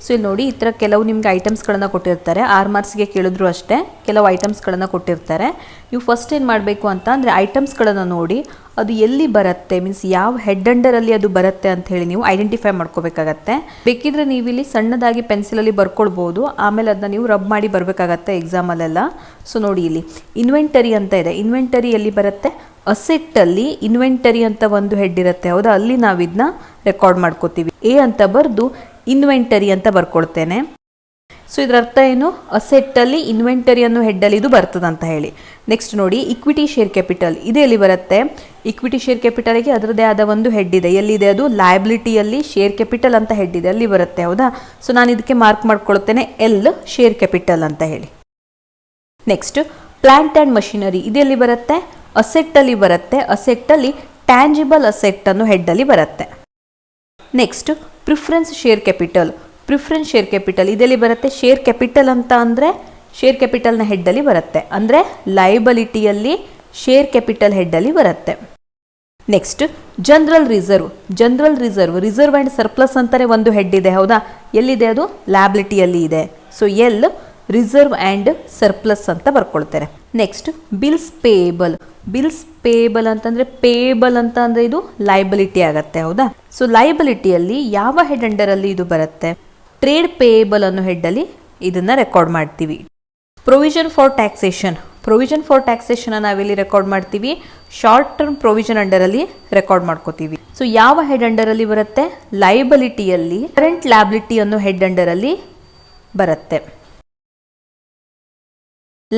Speaker 1: So ಇಲ್ಲಿ ನೋಡಿ, ಈ ಥರ ಕೆಲವು ನಿಮ್ಗೆ ಐಟಮ್ಸ್ಗಳನ್ನು ಕೊಟ್ಟಿರ್ತಾರೆ. 6 ಮಾರ್ಕ್ಸ್ಗೆ ಕೇಳಿದ್ರು ಅಷ್ಟೇ ಕೆಲವು ಐಟಮ್ಸ್ಗಳನ್ನು ಕೊಟ್ಟಿರ್ತಾರೆ. ನೀವು ಫಸ್ಟ್ ಏನು ಮಾಡಬೇಕು ಅಂತ ಅಂದರೆ ಐಟಮ್ಸ್ಗಳನ್ನು ನೋಡಿ ಅದು ಎಲ್ಲಿ ಬರುತ್ತೆ, ಮೀನ್ಸ್ ಯಾವ ಹೆಡ್ ಅಂಡರಲ್ಲಿ ಅದು ಬರುತ್ತೆ ಅಂತ ಹೇಳಿ ನೀವು ಐಡೆಂಟಿಫೈ ಮಾಡ್ಕೋಬೇಕಾಗತ್ತೆ. ಬೇಕಿದ್ರೆ ನೀವು ಇಲ್ಲಿ ಸಣ್ಣದಾಗಿ ಪೆನ್ಸಿಲಲ್ಲಿ ಬರ್ಕೊಳ್ಬೋದು, ಆಮೇಲೆ ಅದನ್ನ ನೀವು ರಬ್ ಮಾಡಿ ಬರಬೇಕಾಗತ್ತೆ ಎಕ್ಸಾಮಲ್ಲೆಲ್ಲ. ಸೊ ನೋಡಿ, ಇಲ್ಲಿ ಇನ್ವೆಂಟರಿ ಅಂತ ಇದೆ. ಇನ್ವೆಂಟರಿ ಎಲ್ಲಿ ಬರುತ್ತೆ, ಅಸೆಟ್ಟಲ್ಲಿ ಇನ್ವೆಂಟರಿ ಅಂತ ಒಂದು ಹೆಡ್ ಇರುತ್ತೆ, ಹೌದಾ, ಅಲ್ಲಿ ನಾವು ಇದನ್ನ ರೆಕಾರ್ಡ್ ಮಾಡ್ಕೋತೀವಿ. ಎ ಅಂತ ಬರೆದು ಇನ್ವೆಂಟರಿ ಅಂತ ಬರ್ಕೊಳ್ತೇನೆ. ಸೊ ಇದರ ಅರ್ಥ ಏನು, ಅಸೆಟ್ಟಲ್ಲಿ ಇನ್ವೆಂಟರಿ ಅನ್ನೋ ಹೆಡ್ಡಲ್ಲಿ ಇದು ಬರ್ತದೆ ಅಂತ ಹೇಳಿ. ನೆಕ್ಸ್ಟ್ ನೋಡಿ, ಇಕ್ವಿಟಿ ಶೇರ್ ಕ್ಯಾಪಿಟಲ್ ಇದು ಎಲ್ಲಿ ಬರುತ್ತೆ, ಇಕ್ವಿಟಿ ಶೇರ್ ಕ್ಯಾಪಿಟಲ್ಗೆ ಅದರದೇ ಆದ ಒಂದು ಹೆಡ್ ಇದೆ. ಎಲ್ಲಿದೆ ಅದು, ಲಯಬಿಲಿಟಿಯಲ್ಲಿ ಶೇರ್ ಕ್ಯಾಪಿಟಲ್ ಅಂತ ಹೆಡ್ ಇದೆ, ಅಲ್ಲಿ ಬರುತ್ತೆ, ಹೌದಾ. ಸೊ ನಾನು ಇದಕ್ಕೆ ಮಾರ್ಕ್ ಮಾಡ್ಕೊಳ್ತೇನೆ ಎಲ್ ಶೇರ್ ಕ್ಯಾಪಿಟಲ್ ಅಂತ ಹೇಳಿ. ನೆಕ್ಸ್ಟ್ ಪ್ಲಾಂಟ್ ಆ್ಯಂಡ್ ಮಷಿನರಿ ಇದೆಲ್ಲಿ ಬರುತ್ತೆ, ಅಸೆಟ್ಟಲ್ಲಿ ಬರುತ್ತೆ. ಅಸೆಟ್ಟಲ್ಲಿ ಟ್ಯಾಂಜಿಬಲ್ ಅಸೆಟ್ ಅನ್ನೋ ಹೆಡ್ಡಲ್ಲಿ ಬರುತ್ತೆ. Next preference share capital. Preference share capital ಇದೆಲ್ಲಿ ಬರುತ್ತೆ? ಶೇರ್ ಕ್ಯಾಪಿಟಲ್ ಅಂತ ಅಂದರೆ ಶೇರ್ ಕ್ಯಾಪಿಟಲ್ನ ಹೆಡ್ಡಲ್ಲಿ ಬರುತ್ತೆ, ಅಂದರೆ ಲಯಬಿಲಿಟಿಯಲ್ಲಿ ಶೇರ್ ಕ್ಯಾಪಿಟಲ್ ಹೆಡ್ಡಲ್ಲಿ ಬರುತ್ತೆ. Next general reserve. Reserve and surplus ಅಂತಾನೆ ಒಂದು ಹೆಡ್ ಇದೆ, ಹೌದಾ? ಎಲ್ಲಿದೆ ಅದು? ಲ್ಯಾಬಿಲಿಟಿಯಲ್ಲಿ ಇದೆ. So L reserve and surplus ಅಂತ ಬರ್ಕೊಳ್ತಾರೆ. ನೆಕ್ಸ್ಟ್ ಬಿಲ್ಸ್ ಪೇಯಬಲ್ ಅಂತಂದರೆ ಪೇಯಬಲ್ ಅಂತ ಅಂದರೆ ಇದು ಲಯಬಿಲಿಟಿ ಆಗುತ್ತೆ, ಹೌದಾ? ಸೊ ಲಯಬಿಲಿಟಿಯಲ್ಲಿ ಯಾವ ಹೆಡ್ ಅಂಡರಲ್ಲಿ ಇದು ಬರುತ್ತೆ? ಟ್ರೇಡ್ ಪೇಯಬಲ್ ಅನ್ನೋ ಹೆಡ್ಡಲ್ಲಿ ಇದನ್ನು ರೆಕಾರ್ಡ್ ಮಾಡ್ತೀವಿ. ಪ್ರೊವಿಷನ್ ಫಾರ್ ಟ್ಯಾಕ್ಸೇಷನ್ ನಾವೆಲ್ಲಿ ರೆಕಾರ್ಡ್ ಮಾಡ್ತೀವಿ? ಶಾರ್ಟ್ ಟರ್ಮ್ ಪ್ರೊವಿಷನ್ ಅಂಡರಲ್ಲಿ ರೆಕಾರ್ಡ್ ಮಾಡ್ಕೋತೀವಿ. ಸೊ ಯಾವ ಹೆಡ್ ಅಂಡರಲ್ಲಿ ಬರುತ್ತೆ? ಲಯಬಿಲಿಟಿಯಲ್ಲಿ ಕರೆಂಟ್ ಲ್ಯಾಬಿಲಿಟಿ ಅನ್ನೋ ಹೆಡ್ ಅಂಡರಲ್ಲಿ ಬರುತ್ತೆ.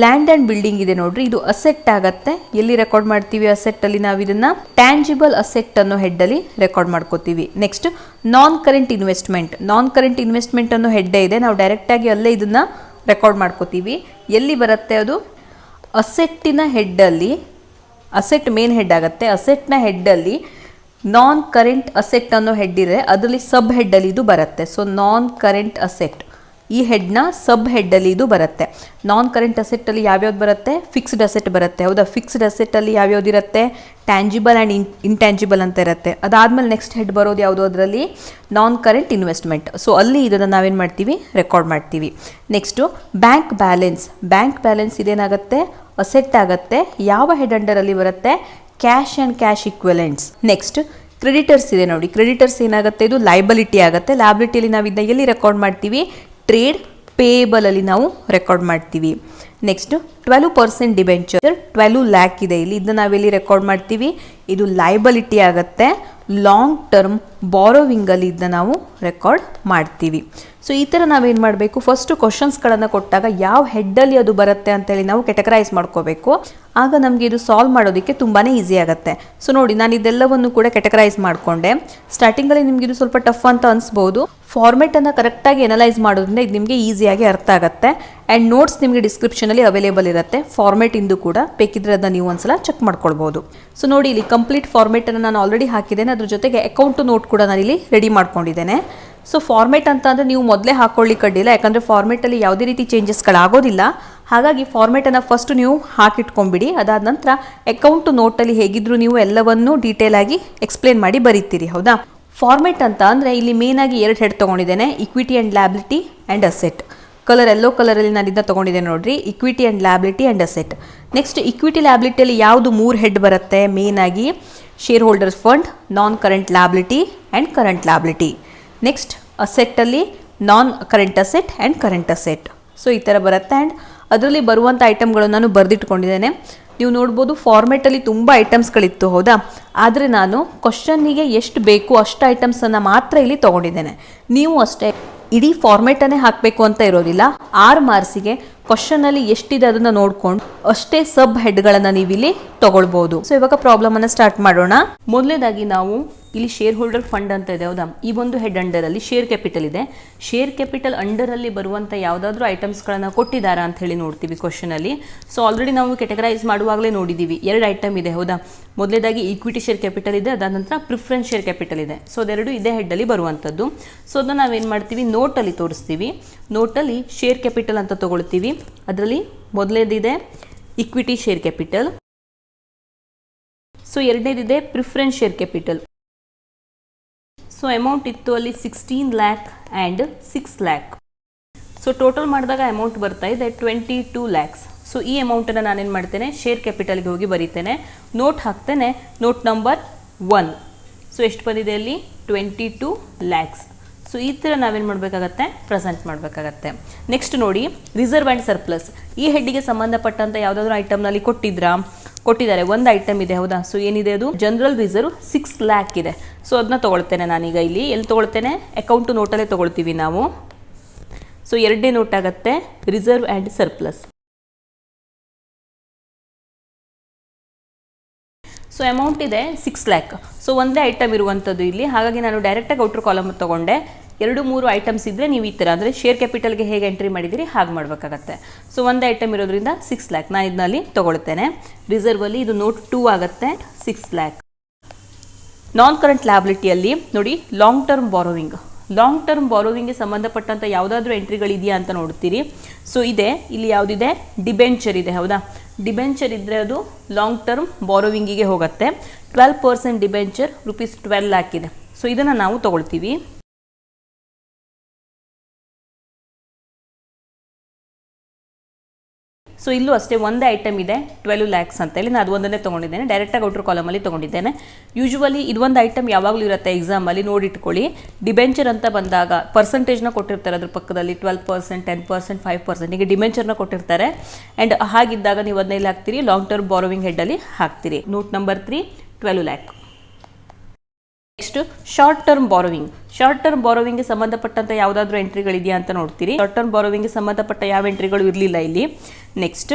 Speaker 1: ಲ್ಯಾಂಡ್ ಆ್ಯಂಡ್ ಬಿಲ್ಡಿಂಗ್ ಇದೆ ನೋಡ್ರಿ, ಇದು ಅಸೆಟ್ ಆಗತ್ತೆ. ಎಲ್ಲಿ ರೆಕಾರ್ಡ್ ಮಾಡ್ತೀವಿ? ಅಸೆಟ್ ಅಲ್ಲಿ ನಾವು ಇದನ್ನ ಟ್ಯಾಂಜಿಬಲ್ ಅಸೆಟ್ ಅನ್ನೋ ಹೆಡ್ಡಲ್ಲಿ ರೆಕಾರ್ಡ್ ಮಾಡ್ಕೋತೀವಿ. ನೆಕ್ಸ್ಟ್ ನಾನ್ ಕರೆಂಟ್ ಇನ್ವೆಸ್ಟ್ಮೆಂಟ್ ಅನ್ನೋ ಹೆಡ್ಡೇ ಇದೆ, ನಾವು ಡೈರೆಕ್ಟಾಗಿ ಅಲ್ಲೇ ಇದನ್ನ ರೆಕಾರ್ಡ್ ಮಾಡ್ಕೋತೀವಿ. ಎಲ್ಲಿ ಬರುತ್ತೆ ಅದು? ಅಸೆಟ್ಟಿನ ಹೆಡ್ಡಲ್ಲಿ, ಅಸೆಟ್ ಮೇನ್ ಹೆಡ್ ಆಗುತ್ತೆ. ಅಸೆಟ್ನ ಹೆಡ್ಡಲ್ಲಿ ನಾನ್ ಕರೆಂಟ್ ಅಸೆಟ್ ಅನ್ನೋ ಹೆಡ್ ಇದೆ, ಅದರಲ್ಲಿ ಸಬ್ ಹೆಡ್ಡಲ್ಲಿ ಇದು ಬರುತ್ತೆ. ಸೊ ನಾನ್ ಕರೆಂಟ್ ಅಸೆಟ್ ಈ ಹೆಡ್ನ ಸಬ್ ಹೆಡ್ಡಲ್ಲಿ ಇದು ಬರುತ್ತೆ. ನಾನ್ ಕರೆಂಟ್ ಅಸೆಟ್ಟಲ್ಲಿ ಯಾವ್ಯಾವ್ದು ಬರುತ್ತೆ? ಫಿಕ್ಸ್ಡ್ ಅಸೆಟ್ ಬರುತ್ತೆ, ಹೌದಾ? ಫಿಕ್ಸ್ಡ್ ಅಸೆಟ್ಟಲ್ಲಿ ಯಾವ್ಯಾವ್ದು ಇರುತ್ತೆ? ಟ್ಯಾಂಜಿಬಲ್ ಆ್ಯಂಡ್ ಇಂಟ್ಯಾಂಜಿಬಲ್ ಅಂತ ಇರುತ್ತೆ. ಅದಾದಮೇಲೆ ನೆಕ್ಸ್ಟ್ ಹೆಡ್ ಬರೋದು ಯಾವುದು? ಅದರಲ್ಲಿ ನಾನ್ ಕರೆಂಟ್ ಇನ್ವೆಸ್ಟ್ಮೆಂಟ್. ಸೊ ಅಲ್ಲಿ ಇದನ್ನು ನಾವೇನು ಮಾಡ್ತೀವಿ? ರೆಕಾರ್ಡ್ ಮಾಡ್ತೀವಿ. ನೆಕ್ಸ್ಟು ಬ್ಯಾಂಕ್ ಬ್ಯಾಲೆನ್ಸ್ ಇದೇನಾಗುತ್ತೆ? ಅಸೆಟ್ ಆಗುತ್ತೆ. ಯಾವ ಹೆಡ್ ಅಂಡರಲ್ಲಿ ಬರುತ್ತೆ? Cash and cash equivalents. Next creditors ಇದೆ ನೋಡಿ, ಕ್ರೆಡಿಟರ್ಸ್ ಏನಾಗುತ್ತೆ? ಇದು ಲಯಬಿಲಿಟಿ ಆಗುತ್ತೆ. ಲಯಬಿಲಿಟಿಯಲ್ಲಿ ನಾವು ಇದನ್ನ ಎಲ್ಲಿ ರೆಕಾರ್ಡ್ ಮಾಡ್ತೀವಿ? ಟ್ರೇಡ್ ಪೇಯಬಲ್ ಅಲ್ಲಿ ನಾವು ರೆಕಾರ್ಡ್ ಮಾಡ್ತೀವಿ. ನೆಕ್ಸ್ಟ್ 12% ಡಿಬೆಂಚರ್, 12 ಲ್ಯಾಕ್ ಇದೆ ಇಲ್ಲಿ, ಇದನ್ನ ನಾವೆಲ್ಲಿ ರೆಕಾರ್ಡ್ ಮಾಡ್ತೀವಿ? ಇದು ಲಯಬಿಲಿಟಿ ಆಗುತ್ತೆ. ಲಾಂಗ್ ಟರ್ಮ್ ಬಾರೋವಿಂಗ್ ಅಲ್ಲಿ ಇದನ್ನ ನಾವು ರೆಕಾರ್ಡ್ ಮಾಡ್ತೀವಿ. ಸೊ ಈ ಥರ ನಾವೇನು ಮಾಡಬೇಕು? ಫಸ್ಟು ಕ್ವಶನ್ಸ್ಗಳನ್ನು ಕೊಟ್ಟಾಗ ಯಾವ ಹೆಡ್ಡಲ್ಲಿ ಅದು ಬರುತ್ತೆ ಅಂತೇಳಿ ನಾವು ಕೆಟಗರೈಸ್ ಮಾಡ್ಕೋಬೇಕು. ಆಗ ನಮಗೆ ಇದು ಸಾಲ್ವ್ ಮಾಡೋದಕ್ಕೆ ತುಂಬಾ ಈಸಿ ಆಗುತ್ತೆ. ಸೊ ನೋಡಿ, ನಾನು ಇದೆಲ್ಲವನ್ನು ಕೂಡ ಕೆಟಗರೈಸ್ ಮಾಡಿಕೊಂಡೆ. ಸ್ಟಾರ್ಟಿಂಗಲ್ಲಿ ನಿಮ್ಗೆ ಇದು ಸ್ವಲ್ಪ ಟಫ್ ಅಂತ ಅನಿಸ್ಬೋದು. ಫಾರ್ಮೆಟನ್ನು ಕರೆಕ್ಟಾಗಿ ಎನಲೈಸ್ ಮಾಡೋದ್ರಿಂದ ಇದು ನಿಮಗೆ ಈಸಿಯಾಗಿ ಅರ್ಥ ಆಗುತ್ತೆ. ಆ್ಯಂಡ್ ನೋಟ್ಸ್ ನಿಮಗೆ ಡಿಸ್ಕ್ರಿಪ್ಷನಲ್ಲಿ ಅವೈಲೇಬಲ್ ಇರುತ್ತೆ. ಫಾರ್ಮೆಟ್ ಇಂದು ಕೂಡ ಬೇಕಿದ್ರೆ ಅದನ್ನ ನೀವು ಒಂದ್ಸಲ ಚೆಕ್ ಮಾಡ್ಕೊಳ್ಬೋದು. ಸೊ ನೋಡಿ, ಇಲ್ಲಿ ಕಂಪ್ಲೀಟ್ ಫಾರ್ಮೆಟನ್ನು ನಾನು ಆಲ್ರೆಡಿ ಹಾಕಿದ್ದೇನೆ. ಅದ್ರ ಜೊತೆಗೆ ಅಕೌಂಟ್ ನೋಟ್ ಕೂಡ ನಾನಿಲ್ಲಿ ರೆಡಿ ಮಾಡ್ಕೊಂಡಿದ್ದೇನೆ. ಸೊ ಫಾರ್ಮೆಟ್ ಅಂತ ಅಂದರೆ ನೀವು ಮೊದಲೇ ಹಾಕೊಳ್ಳಿಕ್ಕೆ ಅಡ್ಡಿಲ್ಲ, ಯಾಕಂದರೆ ಫಾರ್ಮೆಟಲ್ಲಿ ಯಾವುದೇ ರೀತಿ ಚೇಂಜಸ್ಗಳಾಗೋದಿಲ್ಲ. ಹಾಗಾಗಿ ಫಾರ್ಮೆಟನ್ನು ಫಸ್ಟ್ ನೀವು ಹಾಕಿಟ್ಕೊಂಡ್ಬಿಡಿ. ಅದಾದ ನಂತರ ಅಕೌಂಟ್ ನೋಟಲ್ಲಿ ಹೇಗಿದ್ರು ನೀವು ಎಲ್ಲವನ್ನೂ ಡೀಟೇಲ್ ಆಗಿ ಎಕ್ಸ್ಪ್ಲೇನ್ ಮಾಡಿ ಬರೀತೀರಿ, ಹೌದಾ? ಫಾರ್ಮೆಟ್ ಅಂತ ಅಂದರೆ ಇಲ್ಲಿ ಮೇನಾಗಿ 2 ಹೆಡ್ ತೊಗೊಂಡಿದ್ದೇನೆ, equity and liability and asset. Colour yellow ಕಲರಲ್ಲಿ ನಾನು ಇದನ್ನ ತೊಗೊಂಡಿದ್ದೇನೆ ನೋಡ್ರಿ, equity and liability and asset. Next equity ಲ್ಯಾಬಿಲಿಟಿಯಲ್ಲಿ ಯಾವುದು 3 ಹೆಡ್ ಬರುತ್ತೆ? ಮೇನಾಗಿ shareholders fund, non current liability and current liability. Next ಅಸೆಟ್ಟಲ್ಲಿ non current asset and current asset. So ಈ ಥರ ಬರುತ್ತೆ. ಆ್ಯಂಡ್ ಅದರಲ್ಲಿ ಬರುವಂಥ ಐಟಮ್ಗಳು ನಾನು ಬರೆದಿಟ್ಕೊಂಡಿದ್ದೇನೆ. ನೀವು ನೋಡ್ಬೋದು ಫಾರ್ಮೆಟಲ್ಲಿ ತುಂಬ ಐಟಮ್ಸ್ಗಳಿತ್ತು, ಹೌದಾ? ಆದರೆ ನಾನು ಕ್ವಶನ್ನಿಗೆ ಎಷ್ಟು ಬೇಕು ಅಷ್ಟು ಐಟಮ್ಸನ್ನು ಮಾತ್ರ ಇಲ್ಲಿ ತೊಗೊಂಡಿದ್ದೇನೆ. ನೀವು ಅಷ್ಟೇ ಇಡೀ ಫಾರ್ಮೆಟನ್ನೇ ಹಾಕಬೇಕು ಅಂತ ಇರೋದಿಲ್ಲ. 6 ಮಾರ್ಕ್ಸಿಗೆ ಕ್ವಶನಲ್ಲಿ ಎಷ್ಟಿದೆ ಅದನ್ನು ನೋಡ್ಕೊಂಡು ಅಷ್ಟೇ ಸಬ್ ಹೆಡ್ಗಳನ್ನು ನೀವಿಲ್ಲಿ ತಗೊಳ್ಬೋದು. ಸೊ ಇವಾಗ ಪ್ರಾಬ್ಲಮನ್ನು ಸ್ಟಾರ್ಟ್ ಮಾಡೋಣ. ಮೊದಲನೇದಾಗಿ ನಾವು ಇಲ್ಲಿ ಶೇರ್ ಹೋಲ್ಡರ್ ಫಂಡ್ ಅಂತ ಇದೆ, ಹೌದಾ? ಈ ಒಂದು ಹೆಡ್ ಅಂಡರಲ್ಲಿ ಶೇರ್ ಕ್ಯಾಪಿಟಲ್ ಇದೆ. ಶೇರ್ ಕ್ಯಾಪಿಟಲ್ ಅಂಡರಲ್ಲಿ ಬರುವಂಥ ಯಾವುದಾದ್ರೂ ಐಟಮ್ಸ್ಗಳನ್ನು ಕೊಟ್ಟಿದ್ದಾರಾ ಅಂತ ಹೇಳಿ ನೋಡ್ತೀವಿ ಕ್ವಶನಲ್ಲಿ. ಸೊ ಆಲ್ರೆಡಿ ನಾವು ಕೆಟಗರೈಸ್ ಮಾಡುವಾಗಲೇ ನೋಡಿದ್ದೀವಿ, 2 ಐಟಮ್ ಇದೆ, ಹೌದಾ? ಮೊದಲನೇದಾಗಿ ಈಕ್ವಿಟಿ ಶೇರ್ ಕ್ಯಾಪಿಟಲ್ ಇದೆ, ಅದಾದ ನಂತರ ಪ್ರಿಫರೆನ್ಸ್ ಶೇರ್ ಕ್ಯಾಪಿಟಲ್ ಇದೆ. ಸೊ ಅದೆರಡು ಇದೇ ಹೆಡ್ಡಲ್ಲಿ ಬರುವಂಥದ್ದು. ಸೊ ಅದನ್ನು ನಾವೇನು ಮಾಡ್ತೀವಿ? ನೋಟಲ್ಲಿ ತೋರಿಸ್ತೀವಿ. ನೋಟಲ್ಲಿ ಶೇರ್ ಕ್ಯಾಪಿಟಲ್ ಅಂತ ತೊಗೊಳ್ತೀವಿ. ಅದರಲ್ಲಿ ಮೊದಲನೇದಿದೆ ಇಕ್ವಿಟಿ ಶೇರ್ ಕ್ಯಾಪಿಟಲ್. ಸೊ ಎರಡನೇದಿದೆ preference share capital. So amount ಇತ್ತು ಅಲ್ಲಿ 16 lakh and 6 lakh. So total ಮಾಡಿದಾಗ ಅಮೌಂಟ್ ಬರ್ತಾ ಇದೆ 22 ಲ್ಯಾಕ್ಸ್. ಸೊ ಈ ಅಮೌಂಟನ್ನು ನಾನೇನು ಮಾಡ್ತೇನೆ? ಶೇರ್ ಕ್ಯಾಪಿಟಲ್ಗೆ ಹೋಗಿ ಬರೀತೇನೆ, ನೋಟ್ ಹಾಕ್ತೇನೆ, ನೋಟ್ ನಂಬರ್ 1. ಸೊ ಎಷ್ಟು ಬಂದಿದೆ ಅಲ್ಲಿ? 22 ಲ್ಯಾಕ್ಸ್. ಸೊ ಈ ಥರ ನಾವೇನು ಮಾಡಬೇಕಾಗತ್ತೆ? ಪ್ರೆಸೆಂಟ್ ಮಾಡಬೇಕಾಗತ್ತೆ. ನೆಕ್ಸ್ಟ್ ನೋಡಿ, ರಿಸರ್ವ್ ಆ್ಯಂಡ್ ಸರ್ಪ್ಲಸ್. ಈ ಹೆಡ್ಡಿಗೆ ಸಂಬಂಧಪಟ್ಟಂಥ ಯಾವುದಾದ್ರೂ ಐಟಮ್ನಲ್ಲಿ ಕೊಟ್ಟಿದ್ದಾರೆ. ಒಂದು ಐಟಮ್ ಇದೆ, ಹೌದಾ? ಸೊ ಏನಿದೆ ಅದು? ಜನರಲ್ ರಿಸರ್ವ್ 6 ಲ್ಯಾಕ್ ಇದೆ. ಸೊ ಅದನ್ನ ತೊಗೊಳ್ತೇನೆ ನಾನೀಗ. ಇಲ್ಲಿ ಎಲ್ಲಿ ತೊಗೊಳ್ತೇನೆ? ಅಕೌಂಟ್ ನೋಟಲ್ಲೇ ತೊಗೊಳ್ತೀವಿ ನಾವು. ಸೊ ಎರಡನೇ ನೋಟ್ ಆಗುತ್ತೆ reserve and surplus. So amount ಇದೆ 6 ಲ್ಯಾಕ್. ಸೊ ಒಂದೇ ಐಟಮ್ ಇರುವಂಥದ್ದು ಇಲ್ಲಿ. ಹಾಗಾಗಿ ನಾನು ಡೈರೆಕ್ಟಾಗಿ ಔಟ್ರ್ ಕಾಲಮ್ ತೊಗೊಂಡೆ. 2-3 ಐಟಮ್ಸ್ ಇದ್ದರೆ ನೀವು ಈ ಥರ ಅಂದರೆ ಶೇರ್ ಕ್ಯಾಪಿಟಲ್ಗೆ ಹೇಗೆ ಎಂಟ್ರಿ ಮಾಡಿದ್ದೀರಿ ಹಾಗೆ ಮಾಡಬೇಕಾಗತ್ತೆ. ಸೊ ಒಂದೇ ಐಟಮ್ ಇರೋದ್ರಿಂದ 6 ಲ್ಯಾಕ್ ನಾನು ಇದನ್ನಲ್ಲಿ ತೊಗೊಳ್ತೇನೆ. ರಿಸರ್ವಲ್ಲಿ ಇದು ನೋಟ್ 2 ಆಗುತ್ತೆ, 6 ಲ್ಯಾಕ್. ನಾನ್ ಕರೆಂಟ್ ಲ್ಯಾಬಿಲಿಟಿಯಲ್ಲಿ ನೋಡಿ, long term borrowing. Long term ಬಾರೋವಿಂಗ್ಗೆ ಸಂಬಂಧಪಟ್ಟಂಥ ಯಾವುದಾದ್ರೂ ಎಂಟ್ರಿಗಳಿದೆಯಾ ಅಂತ ನೋಡ್ತೀರಿ. ಸೊ ಇದೆ, ಇಲ್ಲಿ ಯಾವುದಿದೆ, ಡಿಬೆಂಚರ್ ಇದೆ, ಹೌದಾ. ಡಿಬೆಂಚರ್ ಇದ್ದರೆ ಅದು ಲಾಂಗ್ ಟರ್ಮ್ ಬಾರೋವಿಂಗಿಗೆ ಹೋಗುತ್ತೆ. 12% ಡಿಬೆಂಚರ್ ₹12 lakh ಇದೆ. ಸೊ ಇದನ್ನು ನಾವು ತಗೊಳ್ತೀವಿ. ಸೊ ಇಲ್ಲೂ ಅಷ್ಟೇ ಒಂದೇ ಐಟಮ್ ಇದೆ 12 lakhs ಅಂತ ಹೇಳಿ, ನಾನು ಅದು ಒಂದನ್ನೇ ತೊಗೊಂಡಿದ್ದೇನೆ, ಡೈರೆಕ್ಟಾಗಿ ಔಟರ್ ಕಾಲಮಲ್ಲಿ ತೊಗೊಂಡಿದ್ದೇನೆ. ಯೂಶ್ವಲಿ ಇದೊಂದು ಐಟಮ್ ಯಾವಾಗಲೂ ಇರುತ್ತೆ ಎಕ್ಸಾಮಲ್ಲಿ, ನೋಡಿಟ್ಕೊಳ್ಳಿ. ಡಿಬೆಂಚರ್ ಅಂತ ಬಂದಾಗ ಪರ್ಸೆಂಟೇಜ್ನ ಕೊಟ್ಟಿರ್ತಾರೆ ಅದ್ರ ಪಕ್ಕದಲ್ಲಿ, 12%, 10%, 5%, ಹೀಗೆ ಡಿಬೆಂಚರ್ನ ಕೊಟ್ಟಿರ್ತಾರೆ. ಆ್ಯಂಡ್ ಹಾಗಿದ್ದಾಗ ನೀವು ಅದನ್ನ ಇಲ್ಲಿ ಹಾಕ್ತೀರಿ, ಲಾಂಗ್ ಟರ್ಮ್ ಬಾರೋವಿಂಗ್ ಹೆಡ್ಡಲ್ಲಿ ಹಾಕ್ತೀರಿ. Note number 3, 12 lakh. Next short term borrowing. Short term ಬಾರೋವಿಂಗ್ಗೆ ಸಂಬಂಧಪಟ್ಟಂತ ಯಾವುದಾದ್ರೂ ಎಂಟ್ರಿಗಳಿದೆಯಾ ಅಂತ ನೋಡ್ತೀರಿ. ಶಾರ್ಟ್ ಟರ್ಮ್ ಬಾರೋವಿಂಗ್ಗೆ ಸಂಬಂಧಪಟ್ಟ ಯಾವ ಎಂಟ್ರಿಗಳು ಇರಲಿಲ್ಲ ಇಲ್ಲಿ. Next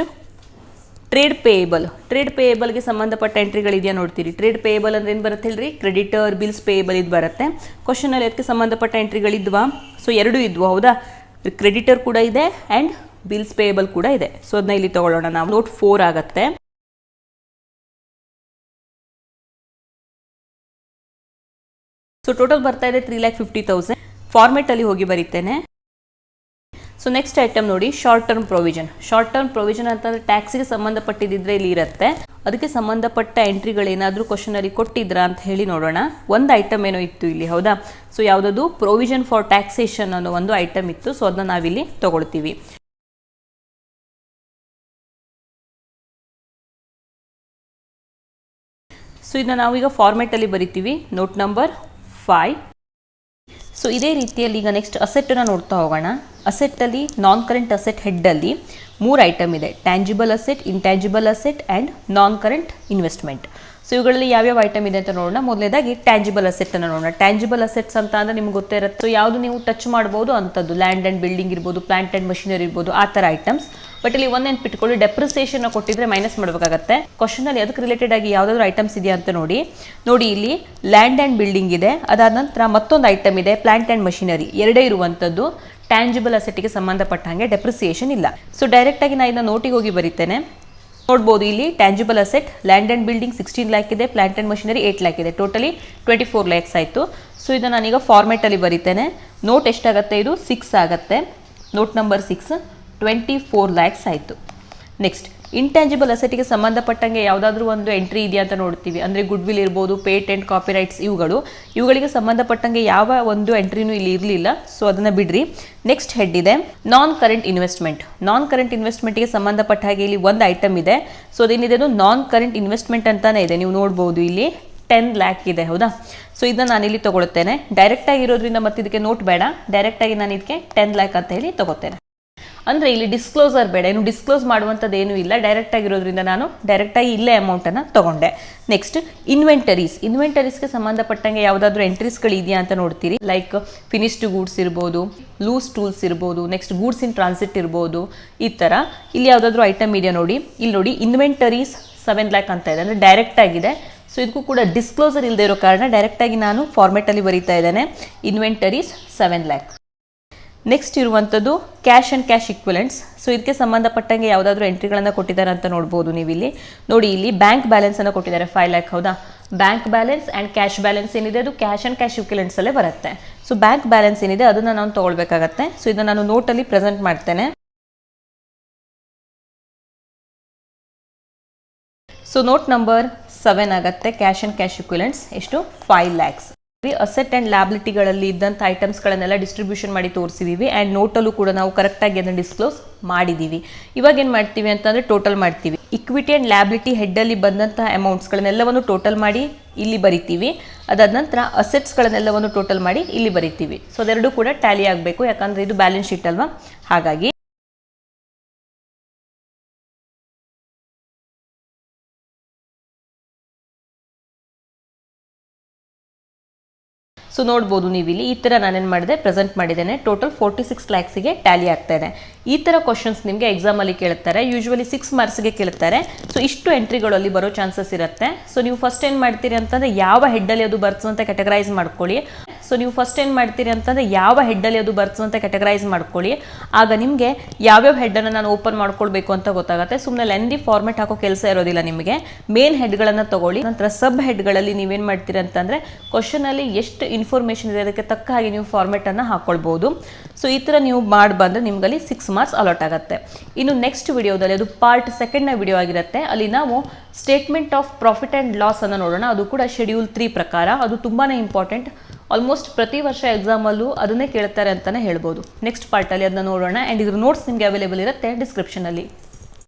Speaker 1: trade payable. ಟ್ರೇಡ್ ಪೇಯಬಲ್ಗೆ ಸಂಬಂಧಪಟ್ಟ ಎಂಟ್ರಿಗಳಿದೆಯಾ ನೋಡ್ತೀರಿ. ಟ್ರೇಡ್ ಪೇಯಬಲ್ ಅಂದ್ರೆ ಏನು ಬರುತ್ತೆ ಹೇಳ್ರಿ, ಕ್ರೆಡಿಟರ್, ಬಿಲ್ಸ್ ಪೇಯಬಲ್ ಇದು ಬರುತ್ತೆ. ಕ್ವಶನಲ್ಲಿ ಅದಕ್ಕೆ ಸಂಬಂಧಪಟ್ಟ ಎಂಟ್ರಿಗಳಿದ್ವಾ? ಸೊ ಎರಡೂ ಇದ್ವು, ಹೌದಾ. ಕ್ರೆಡಿಟರ್ ಕೂಡ ಇದೆ ಆ್ಯಂಡ್ ಬಿಲ್ಸ್ ಪೇಯಬಲ್ ಕೂಡ ಇದೆ. ಸೊ ಅದನ್ನ ಇಲ್ಲಿ ತಗೊಳ್ಳೋಣ ನಾವು. ನೋಟ್ 4 ಆಗುತ್ತೆ. ಸೊ ಟೋಟಲ್ ಬರ್ತಾ ಇದೆ 3,50,000. ಫಾರ್ಮೆಟ್ ಅಲ್ಲಿ ಹೋಗಿ ಬರೀತೇನೆ. ಸೊ ನೆಕ್ಸ್ಟ್ ಐಟಮ್ ನೋಡಿ, short term provision. Short term provision ಅಂತಂದ್ರೆ ಟ್ಯಾಕ್ಸ್ಗೆ ಸಂಬಂಧಪಟ್ಟಿದ್ರೆ ಇಲ್ಲಿ ಇರುತ್ತೆ. ಅದಕ್ಕೆ ಸಂಬಂಧಪಟ್ಟ ಎಂಟ್ರಿಗಳೇನಾದರೂ ಕ್ವಶನಲ್ಲಿ ಕೊಟ್ಟಿದ್ರಾ ಅಂತ ಹೇಳಿ ನೋಡೋಣ. ಒಂದು ಐಟಮ್ ಏನೋ ಇತ್ತು ಇಲ್ಲಿ, ಹೌದಾ. ಸೊ ಯಾವುದದು, ಪ್ರೊವಿಷನ್ ಫಾರ್ ಟ್ಯಾಕ್ಸೇಷನ್ ಅನ್ನೋ ಒಂದು ಐಟಮ್ ಇತ್ತು. ಸೊ ಅದನ್ನ ನಾವಿಲ್ಲಿ ತಗೊಳ್ತೀವಿ. ಸೊ ಇದನ್ನ ನಾವೀಗ ಫಾರ್ಮೆಟ್ ಅಲ್ಲಿ ಬರಿತೀವಿ. Note number 5. ಸೊ ಇದೇ ರೀತಿಯಲ್ಲಿ ಈಗ ನೆಕ್ಸ್ಟ್ ಅಸೆಟ್ಟನ್ನು ನೋಡ್ತಾ ಹೋಗೋಣ. ಅಸೆಟ್ಟಲ್ಲಿ ನಾನ್ ಕರೆಂಟ್ ಅಸೆಟ್ ಹೆಡ್ಡಲ್ಲಿ 3 ಐಟಮ್ ಇದೆ. Tangible asset, intangible asset and non current investment. So ಇವುಗಳಲ್ಲಿ ಯಾವ್ಯಾವ ಐಟಮ್ ಇದೆ ಅಂತ ನೋಡೋಣ. ಮೊದಲನೇದಾಗಿ ಟ್ಯಾಂಜಿಬಲ್ ಅಸೆಟ್ ಅನ್ನು ನೋಡೋಣ. ಟ್ಯಾಂಜಿಬಲ್ ಅಸೆಟ್ಸ್ ಅಂತ ಅಂದರೆ ನಿಮ್ಗೆ ಗೊತ್ತೇ ಇರುತ್ತೆ. ಸೊ ಯಾವುದು ನೀವು ಟಚ್ ಮಾಡ್ಬೋದು ಅಂಥದ್ದು, ಲ್ಯಾಂಡ್ ಆ್ಯಂಡ್ ಬಿಲ್ಡಿಂಗ್ ಇರ್ಬೋದು, ಪ್ಲಾಂಟ್ ಆ್ಯಂಡ್ ಮಷಿನರಿ ಇರ್ಬೋದು, ಆ ಥರ ಐಟಮ್ಸ್. ಬಟ್ ಇಲ್ಲಿ ಒಂದು ನೆನ್ಪಿಟ್ಕೊಳ್ಳಿ, ಡೆಪ್ರಿಸಿಯೇಷನ್ ಕೊಟ್ಟಿದ್ರೆ ಮೈನಸ್ ಮಾಡಬೇಕಾಗತ್ತೆ. ಕ್ವಶನಲ್ಲಿ ಅದಕ್ಕೆ ರಿಲೇಟೆಡ್ ಆಗಿ ಯಾವುದಾದ್ರೂ ಐಟಮ್ಸ್ ಇದೆಯಾ ಅಂತ ನೋಡಿ. ಇಲ್ಲಿ ಲ್ಯಾಂಡ್ ಆ್ಯಂಡ್ ಬಿಲ್ಡಿಂಗ್ ಇದೆ, ಅದಾದ ನಂತರ ಮತ್ತೊಂದು ಐಟಮ್ ಇದೆ ಪ್ಲಾಂಟ್ ಆ್ಯಂಡ್ ಮಷಿನರಿ, ಎರಡೇ ಇರುವಂಥದ್ದು. ಟ್ಯಾಂಜಿಬಲ್ ಅಸೆಟ್ಗೆ ಸಂಬಂಧಪಟ್ಟ ಹಾಗೆ ಡೆಪ್ರಿಸಿಯೇಷನ್ ಇಲ್ಲ. ಸೊ ಡೈರೆಕ್ಟಾಗಿ ನಾನು ಇದನ್ನ ನೋಟಿಗೆ ಹೋಗಿ ಬರೀತೇನೆ. ನೋಡ್ಬೋದು ಇಲ್ಲಿ tangible asset, land and building 16 lakh ಇದೆ, ಪ್ಲಾಂಟ್ ಆ್ಯಂಡ್ ಮಷಿನರಿ 8 lakh ಇದೆ, ಟೋಟಲಿ 24 lakhs ಆಯಿತು. ಸೊ ಇದನ್ನು ನಾನೀಗ ಫಾರ್ಮೆಟಲ್ಲಿ ಬರೀತೇನೆ. ನೋಟ್ ಎಷ್ಟಾಗುತ್ತೆ, ಇದು 6 ಆಗುತ್ತೆ. ನೋಟ್ ನಂಬರ್ 6, 24 lakhs ಆಯಿತು. ನೆಕ್ಸ್ಟ್ ಇಂಟ್ಯಾಂಜಿಬಲ್ ಅಸೆಟ್ಗೆ ಸಂಬಂಧಪಟ್ಟಂಗೆ ಯಾವುದಾದ್ರೂ ಒಂದು ಎಂಟ್ರಿ ಇದೆಯಾ ಅಂತ ನೋಡ್ತೀವಿ. ಅಂದರೆ ಗುಡ್ ವಿಲ್ ಇರ್ಬೋದು, ಪೇಟೆಂಟ್, ಕಾಪಿರೈಟ್ಸ್, ಇವುಗಳಿಗೆ ಸಂಬಂಧಪಟ್ಟಂಗೆ ಯಾವ ಒಂದು ಎಂಟ್ರಿನೂ ಇಲ್ಲಿ ಇರಲಿಲ್ಲ. ಸೊ ಅದನ್ನು ಬಿಡ್ರಿ. ನೆಕ್ಸ್ಟ್ ಹೆಡ್ ಇದೆ non current investment. Non current ಇನ್ವೆಸ್ಟ್ಮೆಂಟ್ಗೆ ಸಂಬಂಧಪಟ್ಟ ಹಾಗೆ ಇಲ್ಲಿ ಒಂದು ಐಟಮ್ ಇದೆ. ಸೊ ಅದೇನಿದೆ, ಅದು ನಾನ್ ಕರೆಂಟ್ ಇನ್ವೆಸ್ಟ್ಮೆಂಟ್ ಅಂತಾನೆ ಇದೆ. ನೀವು ನೋಡ್ಬೋದು ಇಲ್ಲಿ 10 lakh ಇದೆ, ಹೌದಾ. ಸೊ ಇದನ್ನ ನಾನಿಲ್ಲಿ ತಗೊಳ್ತೇನೆ. ಡೈರೆಕ್ಟಾಗಿ ಇರೋದ್ರಿಂದ ಮತ್ತೆ ಇದಕ್ಕೆ ನೋಟ್ ಬೇಡ, ಡೈರೆಕ್ಟಾಗಿ ನಾನು ಇದಕ್ಕೆ 10 lakh ಅಂತ ಹೇಳಿ ತಗೋತೇನೆ. ಅಂದರೆ ಇಲ್ಲಿ ಡಿಸ್ಕ್ಲೋಸರ್ ಬೇಡ, ಏನು ಡಿಸ್ಕ್ಲೋಸ್ ಮಾಡುವಂಥದ್ದು ಏನೂ ಇಲ್ಲ. ಡೈರೆಕ್ಟ್ ಆಗಿರೋದ್ರಿಂದ ನಾನು ಡೈರೆಕ್ಟಾಗಿ ಇಲ್ಲೇ ಅಮೌಂಟನ್ನು ತಗೊಂಡೆ. Next inventories. ಇನ್ವೆಂಟರೀಸ್ಗೆ ಸಂಬಂಧಪಟ್ಟಂಗೆ ಯಾವುದಾದ್ರೂ ಎಂಟ್ರೀಸ್ಗಳು ಇದೆಯಾ ಅಂತ ನೋಡ್ತೀರಿ. ಲೈಕ್ ಫಿನಿಶ್ಡ್ ಗೂಡ್ಸ್ ಇರ್ಬೋದು, ಲೂಸ್ ಟೂಲ್ಸ್ ಇರ್ಬೋದು, ನೆಕ್ಸ್ಟ್ ಗೂಡ್ಸ್ ಇನ್ ಟ್ರಾನ್ಸಿಟ್ ಇರ್ಬೋದು, ಈ ಥರ. ಇಲ್ಲಿ ಯಾವುದಾದ್ರೂ ಐಟಮ್ ಇದೆಯಾ ನೋಡಿ. ಇಲ್ಲಿ ನೋಡಿ ಇನ್ವೆಂಟರೀಸ್ 7 lakh ಅಂತ ಇದೆ, ಅಂದರೆ ಡೈರೆಕ್ಟ್ ಆಗಿದೆ. ಸೊ ಇದಕ್ಕೂ ಕೂಡ ಡಿಸ್ಕ್ಲೋಸರ್ ಇಲ್ಲದೆ ಇರೋ ಕಾರಣ ಡೈರೆಕ್ಟಾಗಿ ನಾನು ಫಾರ್ಮೆಟಲ್ಲಿ ಬರೀತಾ ಇದ್ದೇನೆ. Inventories 7 lakh. ನೆಕ್ಸ್ಟ್ ಇರುವಂಥದ್ದು ಕ್ಯಾಶ್ ಆ್ಯಂಡ್ ಕ್ಯಾಶ್ ಇಕ್ವಿಲೆಂಟ್ಸ್. ಸೊ ಇದಕ್ಕೆ ಸಂಬಂಧಪಟ್ಟಂಗೆ ಯಾವುದಾದ್ರೂ ಎಂಟ್ರಿಗಳನ್ನು ಕೊಟ್ಟಿದ್ದಾರೆ ಅಂತ ನೋಡ್ಬೋದು ನೀವು ಇಲ್ಲಿ. ನೋಡಿ ಇಲ್ಲಿ ಬ್ಯಾಂಕ್ ಬ್ಯಾಲೆನ್ಸನ್ನು ಕೊಟ್ಟಿದ್ದಾರೆ 5 lakh, ಹೌದಾ. Bank balance and cash balance ಏನಿದೆ ಅದು ಕ್ಯಾಶ್ ಆ್ಯಂಡ್ ಕ್ಯಾಶ್ ಇಕ್ವಿಲೆಂಟ್ಸಲ್ಲೇ ಬರುತ್ತೆ. ಸೊ ಬ್ಯಾಂಕ್ ಬ್ಯಾಲೆನ್ಸ್ ಏನಿದೆ ಅದನ್ನು ನಾನು ತೊಗೊಳ್ಬೇಕಾಗತ್ತೆ. ಸೊ ಇದನ್ನು ನಾನು ನೋಟಲ್ಲಿ ಪ್ರೆಸೆಂಟ್ ಮಾಡ್ತೇನೆ. ಸೊ ನೋಟ್ ನಂಬರ್ 7 ಆಗುತ್ತೆ. ಕ್ಯಾಶ್ ಆ್ಯಂಡ್ ಕ್ಯಾಶ್ ಇಕ್ವಿಲೆಂಟ್ಸ್ ಎಷ್ಟು, 5 lakhs. ಅಸೆಟ್ ಆ್ಯಂಡ್ ಲ್ಯಾಬಿಲಿಟಿಗಳಲ್ಲಿ ಇದ್ದಂಥ ಐಟಮ್ಸ್ಗಳನ್ನೆಲ್ಲ ಡಿಸ್ಟ್ರಿಬ್ಯೂಷನ್ ಮಾಡಿ ತೋರಿಸಿದ್ದೀವಿ. ಆ್ಯಂಡ್ ನೋಟಲ್ಲೂ ಕೂಡ ನಾವು ಕರೆಕ್ಟಾಗಿ ಅದನ್ನು ಡಿಸ್ಕ್ಲೋಸ್ ಮಾಡಿದ್ದೀವಿ. ಇವಾಗ ಏನು ಮಾಡ್ತೀವಿ ಅಂತಂದರೆ ಟೋಟಲ್ ಮಾಡ್ತೀವಿ. ಇಕ್ವಿಟಿ ಆ್ಯಂಡ್ ಲ್ಯಾಬಿಲಿಟಿ ಹೆಡ್ಡಲ್ಲಿ ಬಂದಂಥ ಅಮೌಂಟ್ಸ್ಗಳನ್ನೆಲ್ಲವನ್ನು ಟೋಟಲ್ ಮಾಡಿ ಇಲ್ಲಿ ಬರಿತೀವಿ. ಅದಾದ ನಂತರ ಅಸೆಟ್ಸ್ಗಳನ್ನೆಲ್ಲವನ್ನು ಟೋಟಲ್ ಮಾಡಿ ಇಲ್ಲಿ ಬರಿತೀವಿ. ಸೊ ಅದೆರಡೂ ಕೂಡ ಟ್ಯಾಲಿ ಆಗಬೇಕು, ಯಾಕಂದರೆ ಇದು ಬ್ಯಾಲೆನ್ಸ್ ಶೀಟ್ ಅಲ್ವಾ. ಹಾಗಾಗಿ ಸೊ ನೋಡ್ಬೋದು ನೀವು ಇಲ್ಲಿ ಈ ಥರ ನಾನೇನು ಮಾಡಿದೆ, ಪ್ರೆಸೆಂಟ್ ಮಾಡಿದ್ದೇನೆ. ಟೋಟಲ್ 46 lakhsಗೆ ಟ್ಯಾಲಿ ಆಗ್ತಾ ಇದೆ. ಈ ಥರ ಕ್ವಶನ್ಸ್ ನಿಮಗೆ ಎಕ್ಸಾಮಲ್ಲಿ ಕೇಳ್ತಾರೆ. ಯೂಶ್ವಲಿ 6 ಮಾರ್ಕ್ಸ್ಗೆ ಕೇಳ್ತಾರೆ. ಸೊ ಇಷ್ಟು ಎಂಟ್ರಿಗಳು ಅಲ್ಲಿ ಬರೋ ಚಾನ್ಸಸ್ ಇರುತ್ತೆ. ಸೊ ನೀವು ಫಸ್ಟ್ ಏನು ಮಾಡ್ತೀರಿ ಅಂತಂದರೆ ಯಾವ ಹೆಡ್ಡಲ್ಲಿ ಅದು ಬರ್ತು ಅಂತ ಕ್ಯಾಟಗರೈಸ್ ಮಾಡ್ಕೊಳ್ಳಿ. ಆಗ ನಿಮಗೆ ಯಾವ್ಯಾವ ಹೆಡ್ಡನ್ನು ನಾನು ಓಪನ್ ಮಾಡ್ಕೊಳ್ಬೇಕು ಅಂತ ಗೊತ್ತಾಗುತ್ತೆ. ಸುಮ್ಮನೆ ಲೆಂದಿ ಫಾರ್ಮೆಟ್ ಹಾಕೋ ಕೆಲಸ ಇರೋದಿಲ್ಲ ನಿಮಗೆ. ಮೇನ್ ಹೆಡ್ಗಳನ್ನು ತಗೊಳ್ಳಿ. ನಂತರ ಸಬ್ ಹೆಡ್ಗಳಲ್ಲಿ ನೀವೇನು ಮಾಡ್ತೀರಿ ಅಂತಂದರೆ ಕ್ವಶನಲ್ಲಿ ಎಷ್ಟು ಇನ್ಫಾರ್ಮೇಷನ್ ಇದೆ ಅದಕ್ಕೆ ತಕ್ಕ ಹಾಗೆ ನೀವು ಫಾರ್ಮೆಟನ್ನು ಹಾಕ್ಕೊಳ್ಬೋದು. ಸೊ ಈ ಥರ ನೀವು ಮಾಡಿ ಬಂದರೆ ನಿಮಗಲ್ಲಿ 6 ಮಾರ್ಕ್ಸ್ ಅಲಾಟ್ ಆಗುತ್ತೆ. ಇನ್ನು ನೆಕ್ಸ್ಟ್ ವಿಡಿಯೋದಲ್ಲಿ ಅದು ಪಾರ್ಟ್ 2ನ ವಿಡಿಯೋ ಆಗಿರುತ್ತೆ. ಅಲ್ಲಿ ನಾವು statement of profit and loss ಅನ್ನು ನೋಡೋಣ. ಅದು ಕೂಡ ಶೆಡ್ಯೂಲ್ 3 ಪ್ರಕಾರ. ಅದು ತುಂಬಾ ಇಂಪಾರ್ಟೆಂಟ್. ಆಲ್ಮೋಸ್ಟ್ ಪ್ರತಿ ವರ್ಷ ಎಕ್ಸಾಮಲ್ಲೂ ಅದನ್ನೇ ಕೇಳ್ತಾರೆ ಅಂತಲೇ ಹೇಳ್ಬೋದು. ನೆಕ್ಸ್ಟ್ ಪಾರ್ಟಲ್ಲಿ ಅದನ್ನ ನೋಡೋಣ. ಆ್ಯಂಡ್ ಇದ್ರ ನೋಟ್ಸ್ ನಿಮಗೆ ಅವೈಲೇಬಲ್ ಇರುತ್ತೆ ಡಿಸ್ಕ್ರಿಪ್ಷನಲ್ಲಿ.